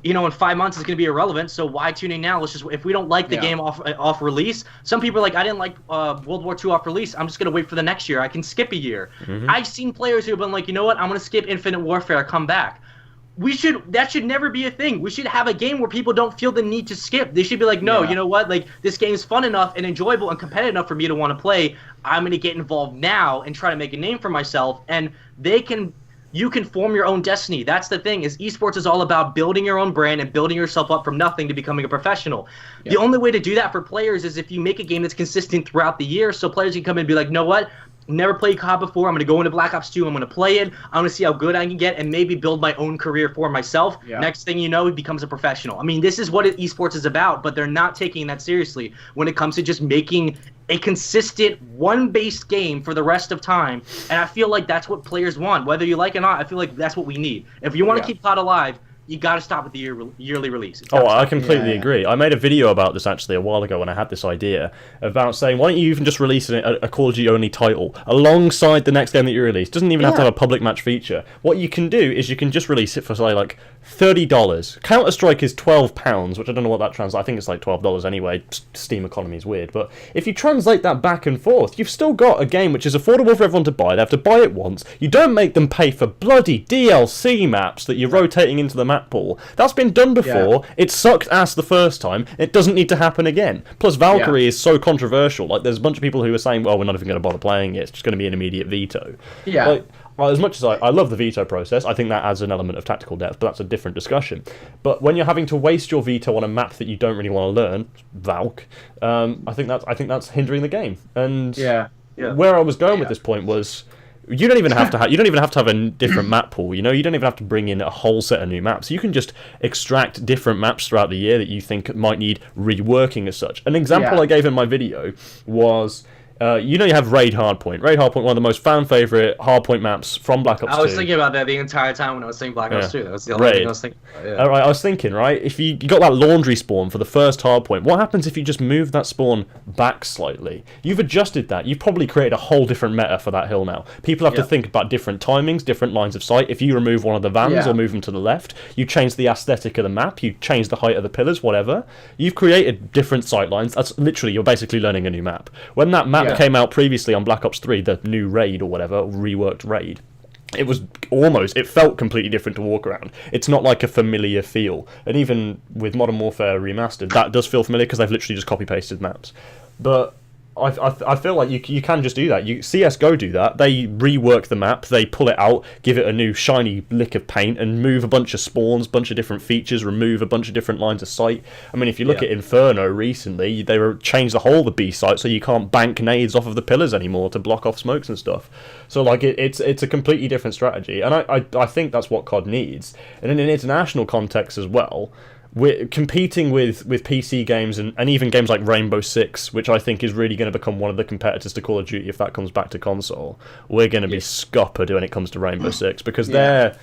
you know, in 5 months it's going to be irrelevant, so why tune in now? Let's just, if we don't like the game off release, some people are like, I didn't like World War II off release, I'm just going to wait for the next year. I can skip a year. I've seen players who have been like, you know what, I'm going to skip Infinite Warfare, come back. That should never be a thing. We should have a game where people don't feel the need to skip. They should be like, no, you know what, like, this game's fun enough and enjoyable and competitive enough for me to want to play. I'm going to get involved now and try to make a name for myself, and you can form your own destiny. That's the thing, is esports is all about building your own brand and building yourself up from nothing to becoming a professional. The only way to do that for players is if you make a game that's consistent throughout the year, so players can come in and be like, know what? Never played COD before. I'm going to go into Black Ops 2. I'm going to play it. I'm going to see how good I can get and maybe build my own career for myself. Next thing you know, he becomes a professional. I mean, this is what esports is about, but they're not taking that seriously when it comes to just making a consistent one-based game for the rest of time. And I feel like that's what players want. Whether you like it or not, I feel like that's what we need. If you want to keep COD alive, you got to stop with the yearly release. Oh, I completely agree. I made a video about this actually a while ago when I had this idea about saying, why don't you even just release a Call of Duty only title alongside the next game that you release? Doesn't even have to have a public match feature. What you can do is you can just release it for say like $30. Counter-Strike is £12, which I don't know what that translates. I think it's like $12 anyway. Steam economy is weird, but if you translate that back and forth, you've still got a game which is affordable for everyone to buy. They have to buy it once. You don't make them pay for bloody DLC maps that you're rotating into the map pool. That's been done before. It sucked ass the first time. It doesn't need to happen again. Plus, Valkyrie is so controversial. Like, there's a bunch of people who are saying, well, we're not even going to bother playing it. It's just going to be an immediate veto. Yeah. Like, well, as much as I love the veto process, I think that adds an element of tactical depth, but that's a different discussion. But when you're having to waste your veto on a map that you don't really want to learn, Valk, I think that's hindering the game. And where I was going with this point was, you don't even have to have a different map pool. You know, you don't even have to bring in a whole set of new maps. You can just extract different maps throughout the year that you think might need reworking as such. An example I gave in my video was, you know, you have Raid Hardpoint. Raid Hardpoint, one of the most fan-favorite Hardpoint maps from Black Ops 2. I was thinking about that the entire time when I was saying Black Ops 2. That was the only thing I was thinking about. All right, I was thinking, right, if you got that laundry spawn for the first Hardpoint, what happens if you just move that spawn back slightly? You've adjusted that. You've probably created a whole different meta for that hill now. People have to think about different timings, different lines of sight. If you remove one of the vans or move them to the left, you change the aesthetic of the map, you change the height of the pillars, whatever. You've created different sight lines. That's literally, you're basically learning a new map. When that map came out previously on Black Ops 3, the new Raid or whatever, reworked Raid, it felt completely different to walk around. It's not like a familiar feel. And even with Modern Warfare Remastered, that does feel familiar because they've literally just copy-pasted maps. But I feel like you can just do that. CSGO do that. They rework the map, they pull it out, give it a new shiny lick of paint, and move a bunch of spawns, bunch of different features, remove a bunch of different lines of sight. I mean, if you look at Inferno recently, they changed the whole of the B site so you can't bank nades off of the pillars anymore to block off smokes and stuff. So like it's a completely different strategy, and I think that's what COD needs. And in an international context as well, we're competing with PC games and even games like Rainbow Six, which I think is really going to become one of the competitors to Call of Duty if that comes back to console. We're going to be scuppered when it comes to Rainbow Six because their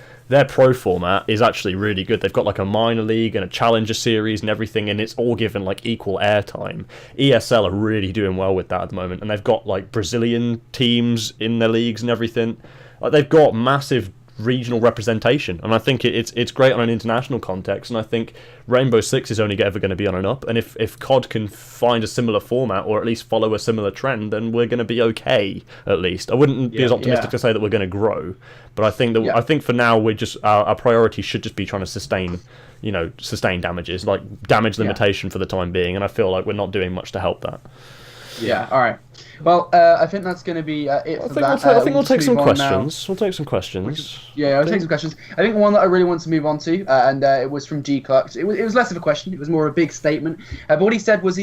pro format is actually really good. They've got like a minor league and a challenger series and everything, and it's all given like equal airtime. ESL are really doing well with that at the moment, and they've got like Brazilian teams in their leagues and everything. Like, they've got massive regional representation, and I think it's great on an international context, and I think Rainbow Six is only ever going to be on and up, and if COD can find a similar format or at least follow a similar trend, then we're going to be okay. At least I wouldn't be as optimistic to say that we're going to grow, but I think that I think for now we're just our priority should just be trying to sustain damages, like damage limitation for the time being, and I feel like we're not doing much to help that. Yeah, alright. Well, I think that's going to be it for that. I think we'll take some questions. We'll take some questions. I'll take some questions. I think one that I really want to move on to, and it was from G Clark. It was less of a question. It was more a big statement. But what he said was,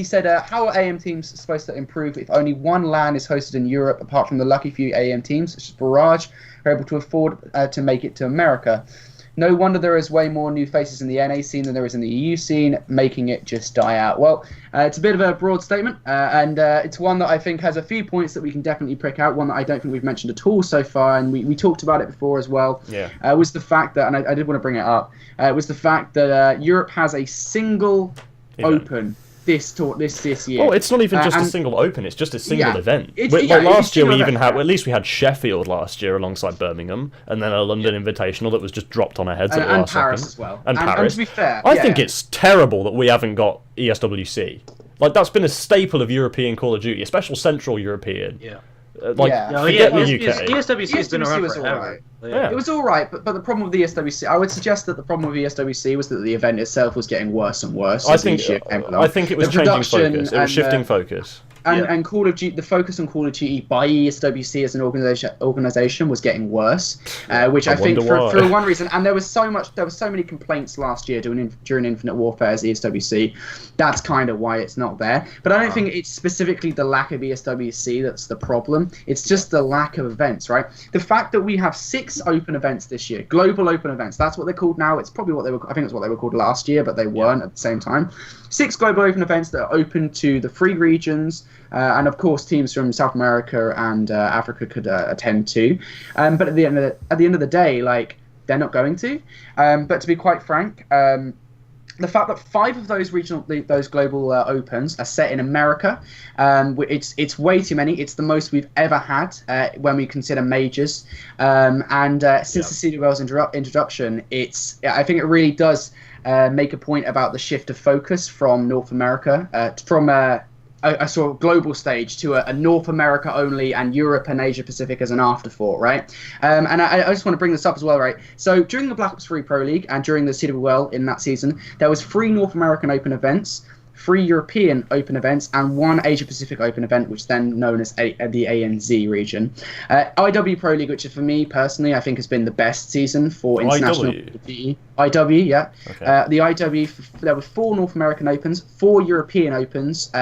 how are AM teams supposed to improve if only one LAN is hosted in Europe, apart from the lucky few AM teams, such as Barrage, are able to afford to make it to America? No wonder there is way more new faces in the NA scene than there is in the EU scene, making it just die out. Well, it's a bit of a broad statement, and it's one that I think has a few points that we can definitely pick out. One that I don't think we've mentioned at all so far, and we talked about it before as well. Was the fact that, and I did want to bring it up, was the fact that Europe has a single open this year. Oh, it's not even just a single open; it's just a single event. Last year, we even had, at least we had Sheffield last year alongside Birmingham, and then a London Invitational that was just dropped on our heads at the last Paris second. As well. And Paris. And to be fair, I think it's terrible that we haven't got ESWC. Like, that's been a staple of European Call of Duty, especially Central European. Forget the UK. ESWC has been around forever. It was alright, but the problem with the ESWC, I would suggest that the problem with ESWC was that the event itself was getting worse and worse. I think it was changing focus. It was shifting focus. And Call of Duty, the focus on Call of Duty by ESWC as an organization was getting worse, which I think for one reason. And there was so many complaints last year during Infinite Warfare's ESWC. That's kind of why it's not there. But I don't think it's specifically the lack of ESWC that's the problem. It's just the lack of events, right? The fact that we have 6 open events this year, global open events. That's what they're called now. It's probably what they were. I think it's what they were called last year, but they weren't at the same time. 6 global open events that are open to the 3 regions. And of course, teams from South America and Africa could attend too. But at the end of the day, like, they're not going to. But to be quite frank, the fact that 5 of those global opens are set in America, it's way too many. It's the most we've ever had when we consider majors. Since the CWL's introduction, I think it really does make a point about the shift of focus from North America, from a sort of global stage to a North America only, and Europe and Asia Pacific as an afterthought, right? And I just want to bring this up as well, right? So during the Black Ops 3 Pro League and during the CWL in that season, there was 3 North American Open events, 3 European Open events, and 1 Asia Pacific Open event, which is then known as the ANZ region. IW Pro League, which for me personally, I think has been the best season for international IW, yeah. Okay. The IW, there were 4 North American Opens, 4 European Opens,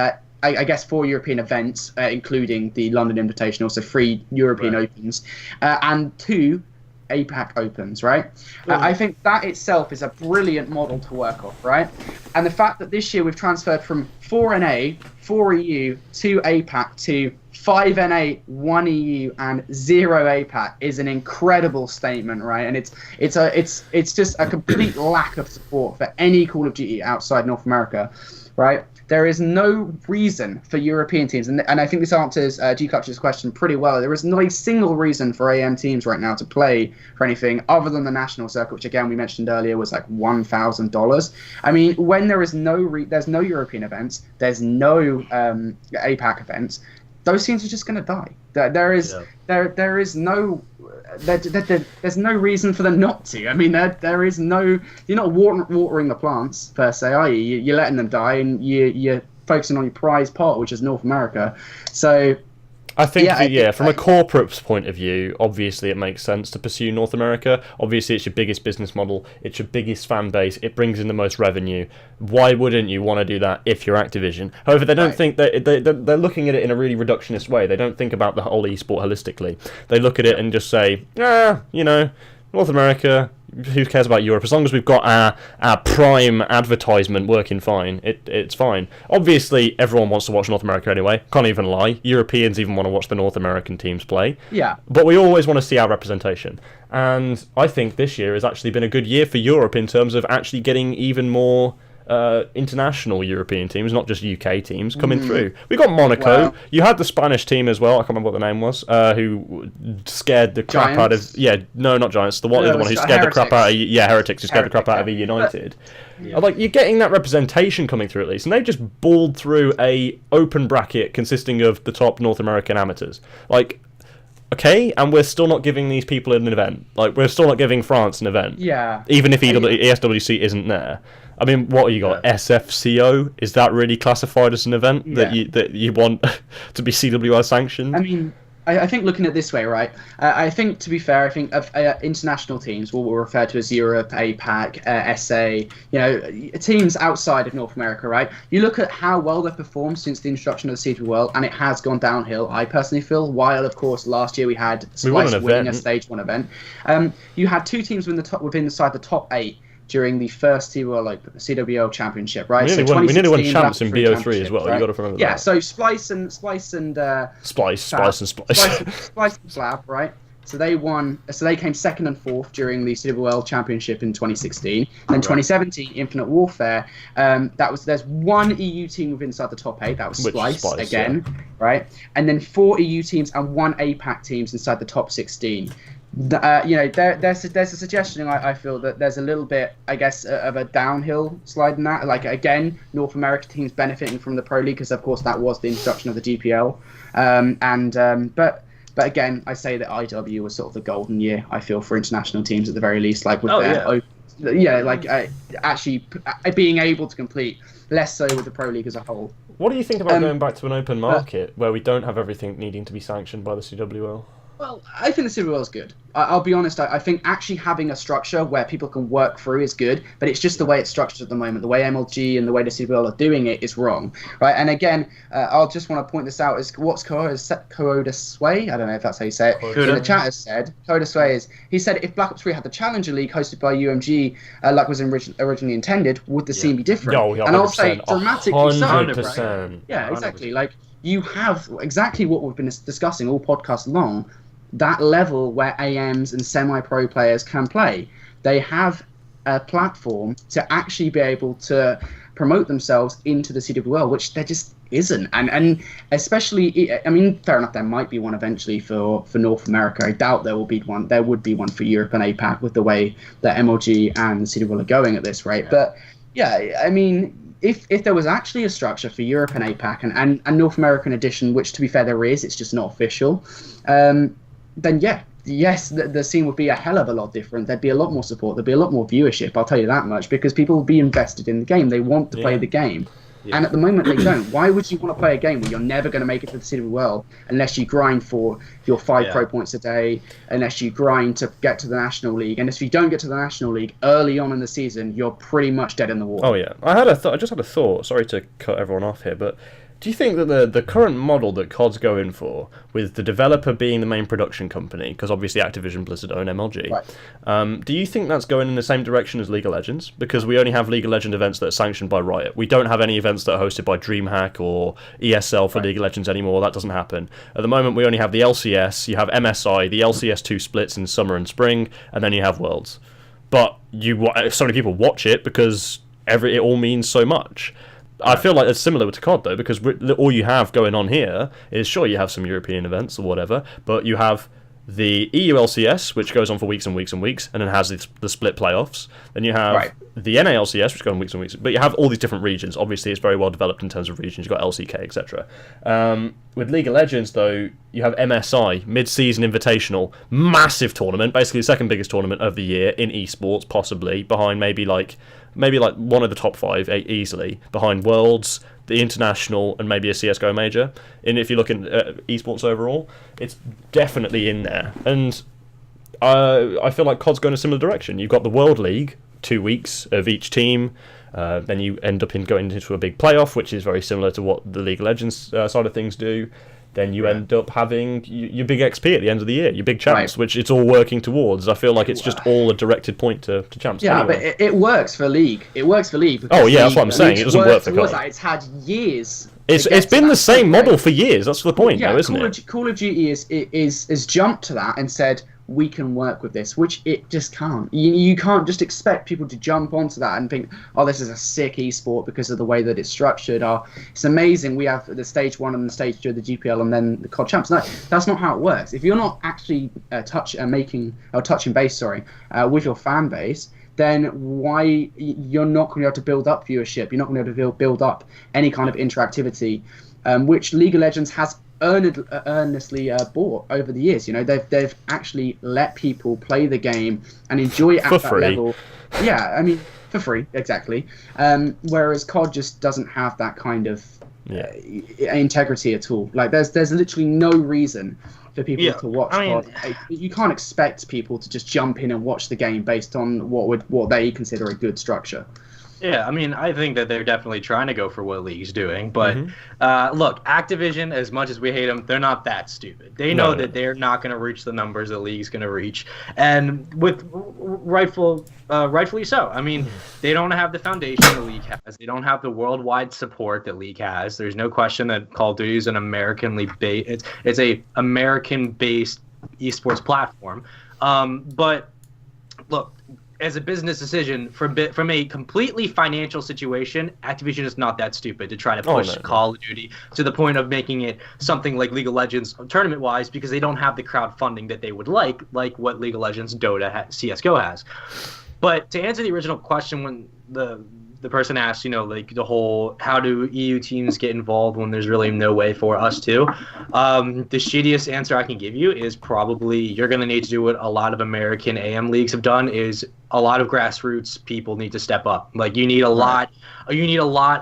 I guess 4 European events, including the London Invitational, so 3 European Opens, and 2 APAC Opens, right? I think that itself is a brilliant model to work off, right? And the fact that this year we've transferred from 4 NA, 4 EU, 2 APAC to 5 NA, 1 EU, and 0 APAC is an incredible statement, right? And it's just a complete lack of support for any Call of Duty outside North America, right? There is no reason for European teams, and I think this answers G-Clutch's question pretty well. There is not a single reason for AM teams right now to play for anything other than the national circuit, which again we mentioned earlier was like $1,000. I mean, when there's no European events, there's no APAC events, those teams are just going to die. There's no reason for them not to. I mean, there is no. You're not watering the plants per se, are you? You're letting them die, and you're focusing on your prize part, which is North America. So, I think, from a corporate point of view, obviously it makes sense to pursue North America. Obviously, it's your biggest business model. It's your biggest fan base. It brings in the most revenue. Why wouldn't you want to do that if you're Activision? However, they don't think that they're looking at it in a really reductionist way. They don't think about the whole esport holistically. They look at it and just say, North America, who cares about Europe? As long as we've got our prime advertisement working fine, it's fine. Obviously, everyone wants to watch North America anyway. Can't even lie. Europeans even want to watch the North American teams play. Yeah. But we always want to see our representation. And I think this year has actually been a good year for Europe in terms of actually getting even more international European teams, not just UK teams, coming through. We got Monaco. Wow. You had the Spanish team as well. I can't remember what the name was. Who scared the crap out of? Yeah, no, not Giants. The one who scared the crap out of. Yeah, Heretics. Who scared the crap out of United. Like, you're getting that representation coming through at least, and they've just balled through a open bracket consisting of the top North American amateurs. Like, okay, and we're still not giving these people an event. Like, we're still not giving France an event. Yeah. Even if ESWC isn't there. I mean, what you got? SFCO? Is that really classified as an event that you want to be CWL sanctioned? I mean, I think looking at it this way, right? I think, to be fair, I think of international teams, what we'll refer to as Europe, APAC, SA, teams outside of North America, right? You look at how well they've performed since the introduction of the CWL, and it has gone downhill, I personally feel, while, of course, last year we had Splice winning a Stage 1 event. You had 2 teams within inside the top 8 during the first CWL Championship, right? We nearly won champs in BO3 as well. Right? You got to remember that. Yeah, so Splice and Splice and Slab, right? So they won. So they came 2nd and 4th during the CWL Championship in 2016. Then 2017, Infinite Warfare. There's 1 EU team within inside the top 8. That was Splice again, right? And then 4 EU teams and 1 APAC teams inside the top 16. There's a suggestion. I feel that there's a little bit, I guess, of a downhill slide in that. Like, again, North America teams benefiting from the Pro League because, of course, that was the introduction of the GPL. But again, I say that IW was sort of the golden year, I feel, for international teams at the very least. Like with actually being able to compete. Less so with the Pro League as a whole. What do you think about going back to an open market where we don't have everything needing to be sanctioned by the CWL? Well, I think the CWL is good. I'll be honest, I think actually having a structure where people can work through is good, but it's just the way it's structured at the moment. The way MLG and the way the CWL are doing it is wrong, right? And again, I'll just want to point this out, is what's Coda Sway? I don't know if that's how you say it. In the chat has said, Coda Sway he said if Black Ops 3 had the Challenger League hosted by UMG, like was originally intended, would the scene be different? And I'll say dramatically so. 100%. Yeah, exactly. 100%. Like, you have exactly what we've been discussing all podcasts long. that level where AMs and semi-pro players can play. They have a platform to actually be able to promote themselves into the CWL, which there just isn't. And especially, I mean, fair enough, there might be one eventually for North America. I doubt there will be one. There would be one for Europe and APAC with the way that MLG and the CWL are going at this rate. Yeah. But yeah, I mean, if there was actually a structure for Europe and APAC and North American edition, which to be fair there is, it's just not official, then yes, the scene would be a hell of a lot different. There'd be a lot more support. There'd be a lot more viewership, I'll tell you that much, because people would be invested in the game. They want to play the game. Yeah. And at the moment, they don't. Why would you want to play a game where you're never going to make it to the CWL unless you grind for your 5 pro points a day, unless you grind to get to the National League? And if you don't get to the National League early on in the season, you're pretty much dead in the water. Oh, yeah. I just had a thought. Sorry to cut everyone off here, but do you think that the current model that COD's going for, with the developer being the main production company, because obviously Activision Blizzard own MLG, right, do you think that's going in the same direction as League of Legends? Because we only have League of Legends events that are sanctioned by Riot. We don't have any events that are hosted by DreamHack or ESL for League of Legends anymore. That doesn't happen. At the moment, we only have the LCS, you have MSI, the LCS2 splits in summer and spring, and then you have Worlds. But so many people watch it because it all means so much. I feel like it's similar to COD, though, because all you have going on here is, sure, you have some European events or whatever, but you have the EU LCS, which goes on for weeks and weeks and weeks, and then has the split playoffs. Then you have the NA LCS, which goes on weeks and weeks. But you have all these different regions. Obviously, it's very well developed in terms of regions. You've got LCK, etc. With League of Legends, though, you have MSI, Mid-Season Invitational, massive tournament, basically the second biggest tournament of the year in esports, possibly, behind maybe like one of the top 5 easily, behind Worlds, the International, and maybe a CSGO major. And if you look at esports overall, it's definitely in there. And I feel like COD's going a similar direction. You've got the World League, 2 weeks of each team. Then you end up going into a big playoff, which is very similar to what the League of Legends side of things do. Then you end up having your big XP at the end of the year, your big champs, which it's all working towards. I feel like it's just all a directed point to champs. Yeah, anyway. But it works for League. It works for League. Oh, yeah, that's what I'm saying. It doesn't work for COD. It's had years. It's been the same model for years. That's the point, though, isn't it? Call of Duty is jumped to that and said, we can work with this, which it just can't. You can't just expect people to jump onto that and think, oh, this is a sick esport because of the way that it's structured. Oh, it's amazing. We have the stage 1 and the stage 2 of the GPL and then the COD champs. No, that's not how it works. If you're not actually touching base, with your fan base, then why you're not going to be able to build up viewership? You're not going to be able to build up any kind of interactivity, which League of Legends has earnestly bought over the years. You know, they've actually let people play the game and enjoy it at that level. Yeah, I mean, for free, exactly. Whereas COD just doesn't have that kind of integrity at all. Like, there's literally no reason for people to watch COD. You can't expect people to just jump in and watch the game based on what they consider a good structure. Yeah, I mean, I think that they're definitely trying to go for what League's doing. But look, Activision, as much as we hate them, they're not that stupid. They know that they're not going to reach the numbers that League's going to reach. And with rightfully so. I mean, they don't have the foundation the League has. They don't have the worldwide support that League has. There's no question that Call of Duty is an it's a American-based esports platform. But look, as a business decision, from a completely financial situation, Activision is not that stupid to try to push Call of Duty to the point of making it something like League of Legends tournament-wise, because they don't have the crowdfunding that they would like what League of Legends, Dota, CSGO has. But to answer the original question, when the person asked, like the whole, how do EU teams get involved when there's really no way for us to? The shittiest answer I can give you is probably you're going to need to do what a lot of American AM leagues have done, is a lot of grassroots people need to step up. Like, you need a lot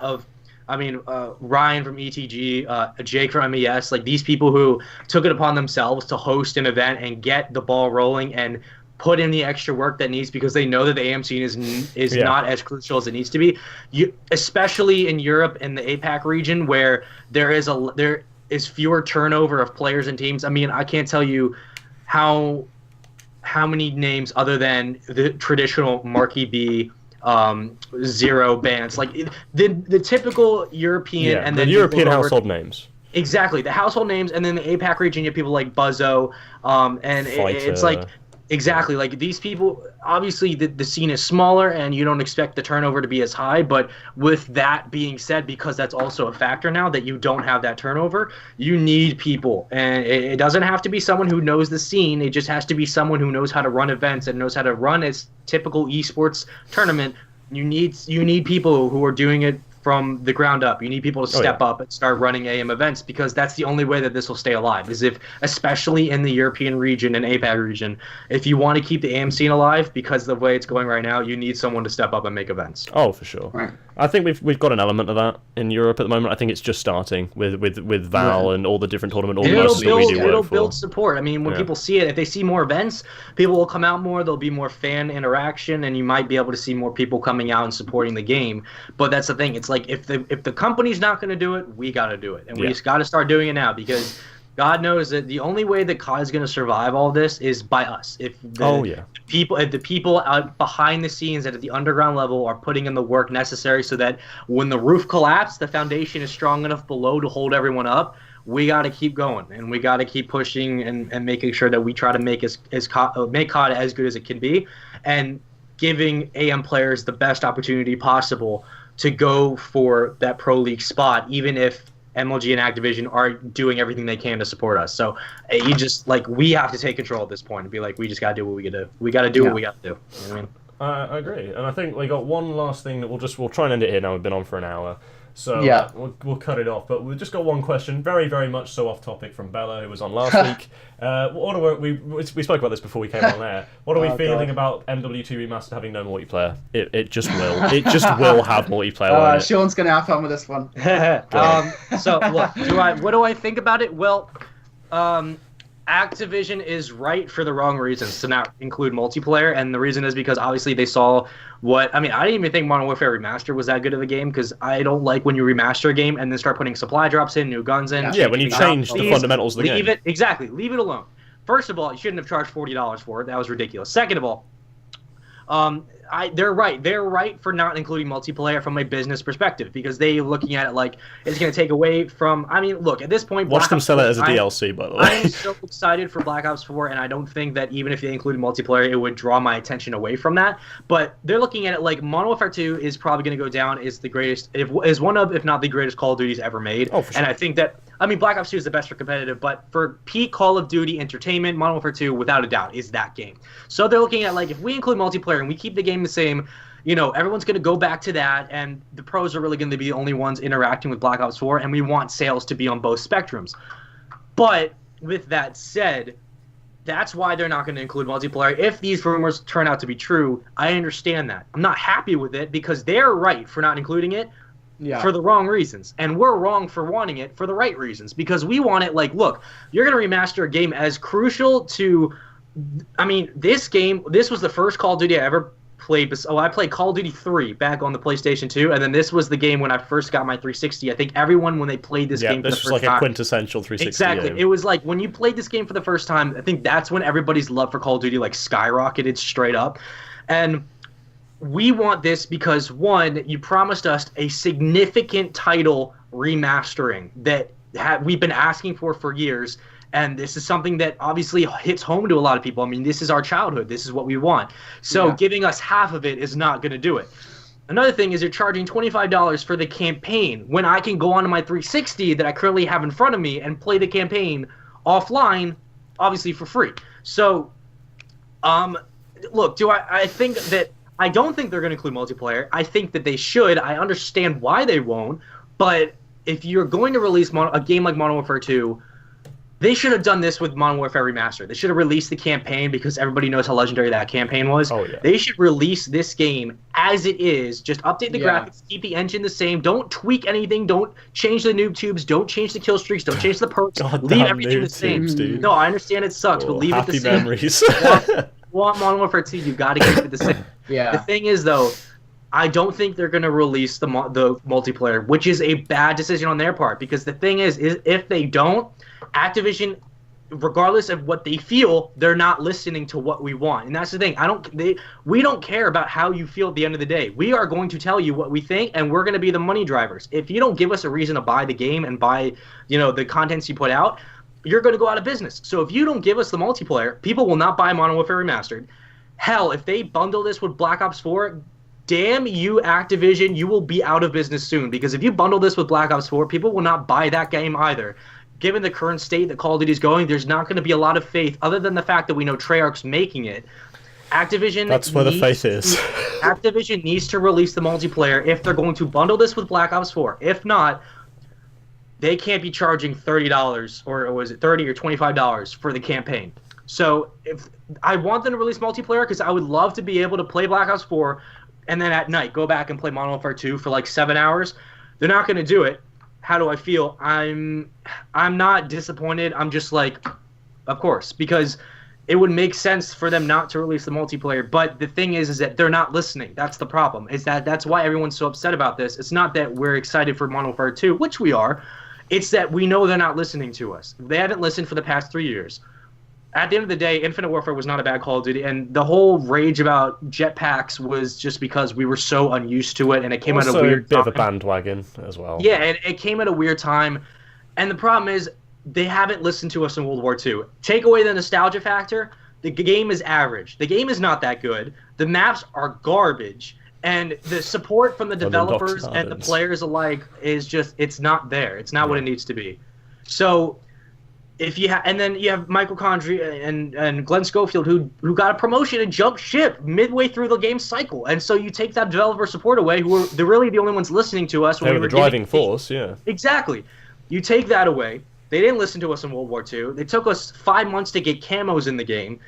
of, Ryan from ETG, Jake from MES, like these people who took it upon themselves to host an event and get the ball rolling and put in the extra work that needs, because they know that the AM scene is not as crucial as it needs to be. Especially in Europe and the APAC region, where there is fewer turnover of players and teams. I mean, I can't tell you how many names other than the traditional Marquee B, 0 bands, like the typical European and then the European household names. Exactly, the household names, and then the APAC region, you have people like Buzzo, and it's like exactly like these people. Obviously, the scene is smaller, and you don't expect the turnover to be as high. But with that being said, because that's also a factor now that you don't have that turnover, you need people, and it doesn't have to be someone who knows the scene. It just has to be someone who knows how to run events and knows how to run a typical esports tournament. You need people who are doing it from the ground up. You need people to step up and start running AM events, because that's the only way that this will stay alive. Is if, especially in the European region and APAC region, if you want to keep the AM scene alive, because the way it's going right now, you need someone to step up and make events. Oh, for sure. Right. I think we've got an element of that in Europe at the moment. I think it's just starting with Val and all the different tournament organizers that we do work for. It'll build support. I mean, when people see it, if they see more events, people will come out more. There'll be more fan interaction, and you might be able to see more people coming out and supporting the game. But that's the thing. It's like if the company's not going to do it, we got to do it, and we just got to start doing it now, because God knows that the only way that CoD is going to survive all this is by us. If the people out behind the scenes at the underground level are putting in the work necessary, so that when the roof collapses, the foundation is strong enough below to hold everyone up. We got to keep going, and we got to keep pushing and making sure that we try to make make CoD as good as it can be, and giving AM players the best opportunity possible to go for that Pro League spot, even if MLG and Activision are doing everything they can to support us. So you just we have to take control at this point and be like, we just gotta do what we gotta do. We gotta do what we gotta do. You know what I mean? I agree, and I think we got one last thing that we'll try and end it here. Now we've been on for an hour, so we'll cut it off. But we've just got one question, very very much so off topic, from Bella, who was on last week. We spoke about this before we came on air. What are we feeling about MW2 Remastered having no multiplayer? It just will. It just will have multiplayer. Sean's gonna have fun with this one. So look, what do I think about it? Well, Activision is right for the wrong reasons to not include multiplayer, and the reason is because obviously they saw I didn't even think Modern Warfare Remastered was that good of a game, because I don't like when you remaster a game and then start putting supply drops in, new guns in. Yeah, when you change the fundamentals of the game. Leave it alone. First of all, you shouldn't have charged $40 for it. That was ridiculous. Second of all, they're right. They're right for not including multiplayer from a business perspective, because they're looking at it like it's going to take away from. I mean, look, at this point, watch them sell it as a DLC. By the way, I'm so excited for Black Ops 4, and I don't think that even if they included multiplayer, it would draw my attention away from that. But they're looking at it like Modern Warfare 2 is probably going to go down as the greatest, is one of, if not the greatest, Call of Duties ever made. Oh, for sure. And I think that. I mean, Black Ops 2 is the best for competitive, but for peak Call of Duty entertainment, Modern Warfare 2, without a doubt, is that game. So they're looking at, like, if we include multiplayer and we keep the game the same, you know, everyone's going to go back to that, and the pros are really going to be the only ones interacting with Black Ops 4, and we want sales to be on both spectrums. But with that said, that's why they're not going to include multiplayer. If these rumors turn out to be true, I understand that. I'm not happy with it, because they're right for not including it. Yeah. For the wrong reasons, and we're wrong for wanting it for the right reasons, because we want it. Like, look, you're going to remaster a game as crucial to, I mean, this was the first Call of Duty I ever played. I played Call of Duty 3 back on the PlayStation 2, and then this was the game when I first got my 360. I think everyone, when they played this game for the first time. Yeah, this was like a quintessential 360 Exactly. game. It was like, when you played this game for the first time, I think that's when everybody's love for Call of Duty, like, skyrocketed straight up. And we want this because, one, you promised us a significant title remastering that we've been asking for years, and this is something that obviously hits home to a lot of people. I mean, this is our childhood. This is what we want. So giving us half of it is not going to do it. Another thing is you're charging $25 for the campaign when I can go onto my 360 that I currently have in front of me and play the campaign offline, obviously for free. So, look, I think that I don't think they're going to include multiplayer. I think that they should. I understand why they won't. But if you're going to release a game like Modern Warfare 2, they should have done this with Modern Warfare Remastered. They should have released the campaign, because everybody knows how legendary that campaign was. Oh, yeah. They should release this game as it is. Just update the graphics, keep the engine the same. Don't tweak anything. Don't change the noob tubes. Don't change the kill streaks. Don't change the perks. Leave everything the same. Dude. No, I understand it sucks, but leave it the same. Happy memories. Want Modern Warfare 2, you got to keep it the same. Yeah. The thing is, though, I don't think they're going to release the multiplayer, which is a bad decision on their part, because the thing is if they don't, Activision regardless of what they feel, they're not listening to what we want. And that's the thing. We don't care about how you feel at the end of the day. We are going to tell you what we think, and we're going to be the money drivers. If you don't give us a reason to buy the game and buy, the contents you put out, you're going to go out of business. So if you don't give us the multiplayer, people will not buy Modern Warfare Remastered. Hell, if they bundle this with Black Ops 4, damn you, Activision, you will be out of business soon. Because if you bundle this with Black Ops 4, people will not buy that game either. Given the current state that Call of Duty is going, there's not going to be a lot of faith, other than the fact that we know Treyarch's making it. Activision. That's where the faith is. Activision needs to release the multiplayer if they're going to bundle this with Black Ops 4. If not, they can't be charging $30 or was it $30 or $25 for the campaign. So if I want them to release multiplayer, because I would love to be able to play Black Ops 4 and then at night go back and play Modern Warfare 2 for like 7 hours. They're not going to do it. How do I feel? I'm not disappointed. I'm just like, of course, because it would make sense for them not to release the multiplayer. But the thing is that they're not listening. That's the problem. That's why everyone's so upset about this. It's not that we're excited for Modern Warfare 2, which we are. It's that we know they're not listening to us. They haven't listened for the past 3 years. At the end of the day, Infinite Warfare was not a bad Call of Duty, and the whole rage about jetpacks was just because we were so unused to it, and it came at a weird bit time. of a bandwagon as well. Yeah, it came at a weird time, and the problem is they haven't listened to us in World War II. Take away the nostalgia factor, the game is average. The game is not that good. The maps are garbage, and the support from the developers and the players alike is just, it's not there. It's not what it needs to be. So if you and then you have Michael Condrey and Glenn Schofield who got a promotion and jumped ship midway through the game cycle, and so you take that developer support away, who were really the only ones listening to us when they we were were the driving force. Yeah, exactly. You take that away. They didn't listen to us in World War II. They took us 5 months to get camos in the game,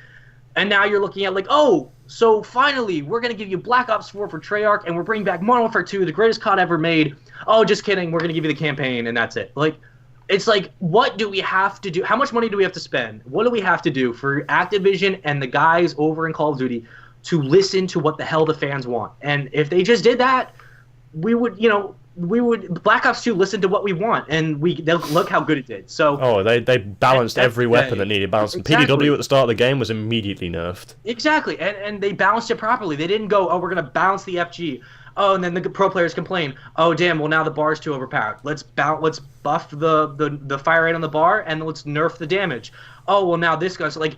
and now you're looking at like, oh, so finally we're gonna give you Black Ops 4 for Treyarch, and we're bringing back Modern Warfare 2, the greatest COD ever made. Oh, just kidding. We're gonna give you the campaign, and that's it. Like, it's like, what do we have to do? How much money do we have to spend? What do we have to do for Activision and the guys over in Call of Duty to listen to what the hell the fans want? And if they just did that, we would, Black Ops 2 listened to what we want, and look how good it did. So they balanced every weapon that needed balancing. Exactly. PDW at the start of the game was immediately nerfed. Exactly, and they balanced it properly. They didn't go, oh, we're going to balance the FG. Oh, and then the pro players complain. Oh, damn! Well, now the bar's too overpowered. Let's buff the fire rate on the bar, and let's nerf the damage. Oh, well, now this gun's like,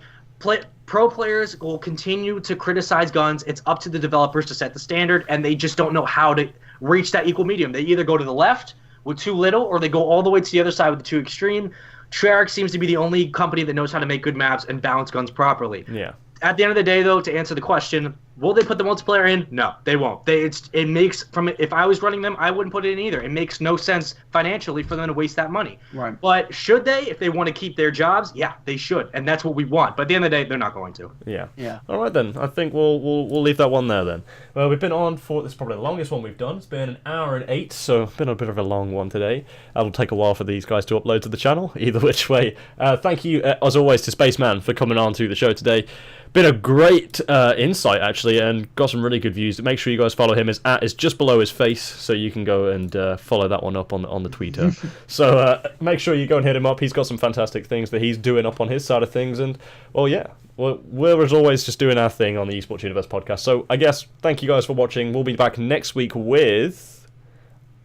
pro players will continue to criticize guns. It's up to the developers to set the standard, and they just don't know how to reach that equal medium. They either go to the left with too little, or they go all the way to the other side with the too extreme. Treyarch seems to be the only company that knows how to make good maps and balance guns properly. Yeah. At the end of the day, though, to answer the question, will they put the multiplayer in? No, they won't. It makes if I was running them, I wouldn't put it in either. It makes no sense financially for them to waste that money. Right. But should they, if they want to keep their jobs? Yeah, they should, and that's what we want. But at the end of the day, they're not going to. Yeah. Yeah. All right then. I think we'll leave that one there then. Well, we've been on for this is probably the longest one we've done. It's been 1 hour and 8, so been a bit of a long one today. It'll take a while for these guys to upload to the channel. Either which way. Thank you as always to Spaceman for coming on to the show today. Been a great insight actually, and got some really good views. Make sure you guys follow him. His @ is just below his face, so you can go and follow that one up on the Twitter. So make sure you go and hit him up. He's got some fantastic things that he's doing up on his side of things, and well, yeah, we're as always just doing our thing on the Esports Universe podcast. So I guess thank you guys for watching. We'll be back next week with.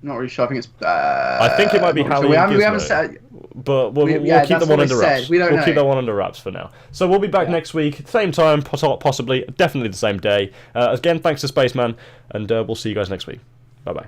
Not really sure. I think it's. I think it might be Hallie. We haven't said. But we'll keep the one under wraps. We'll keep that one under wraps for now. So we'll be back next week, same time, possibly, definitely the same day. Again, thanks to Spaceman, and we'll see you guys next week. Bye bye.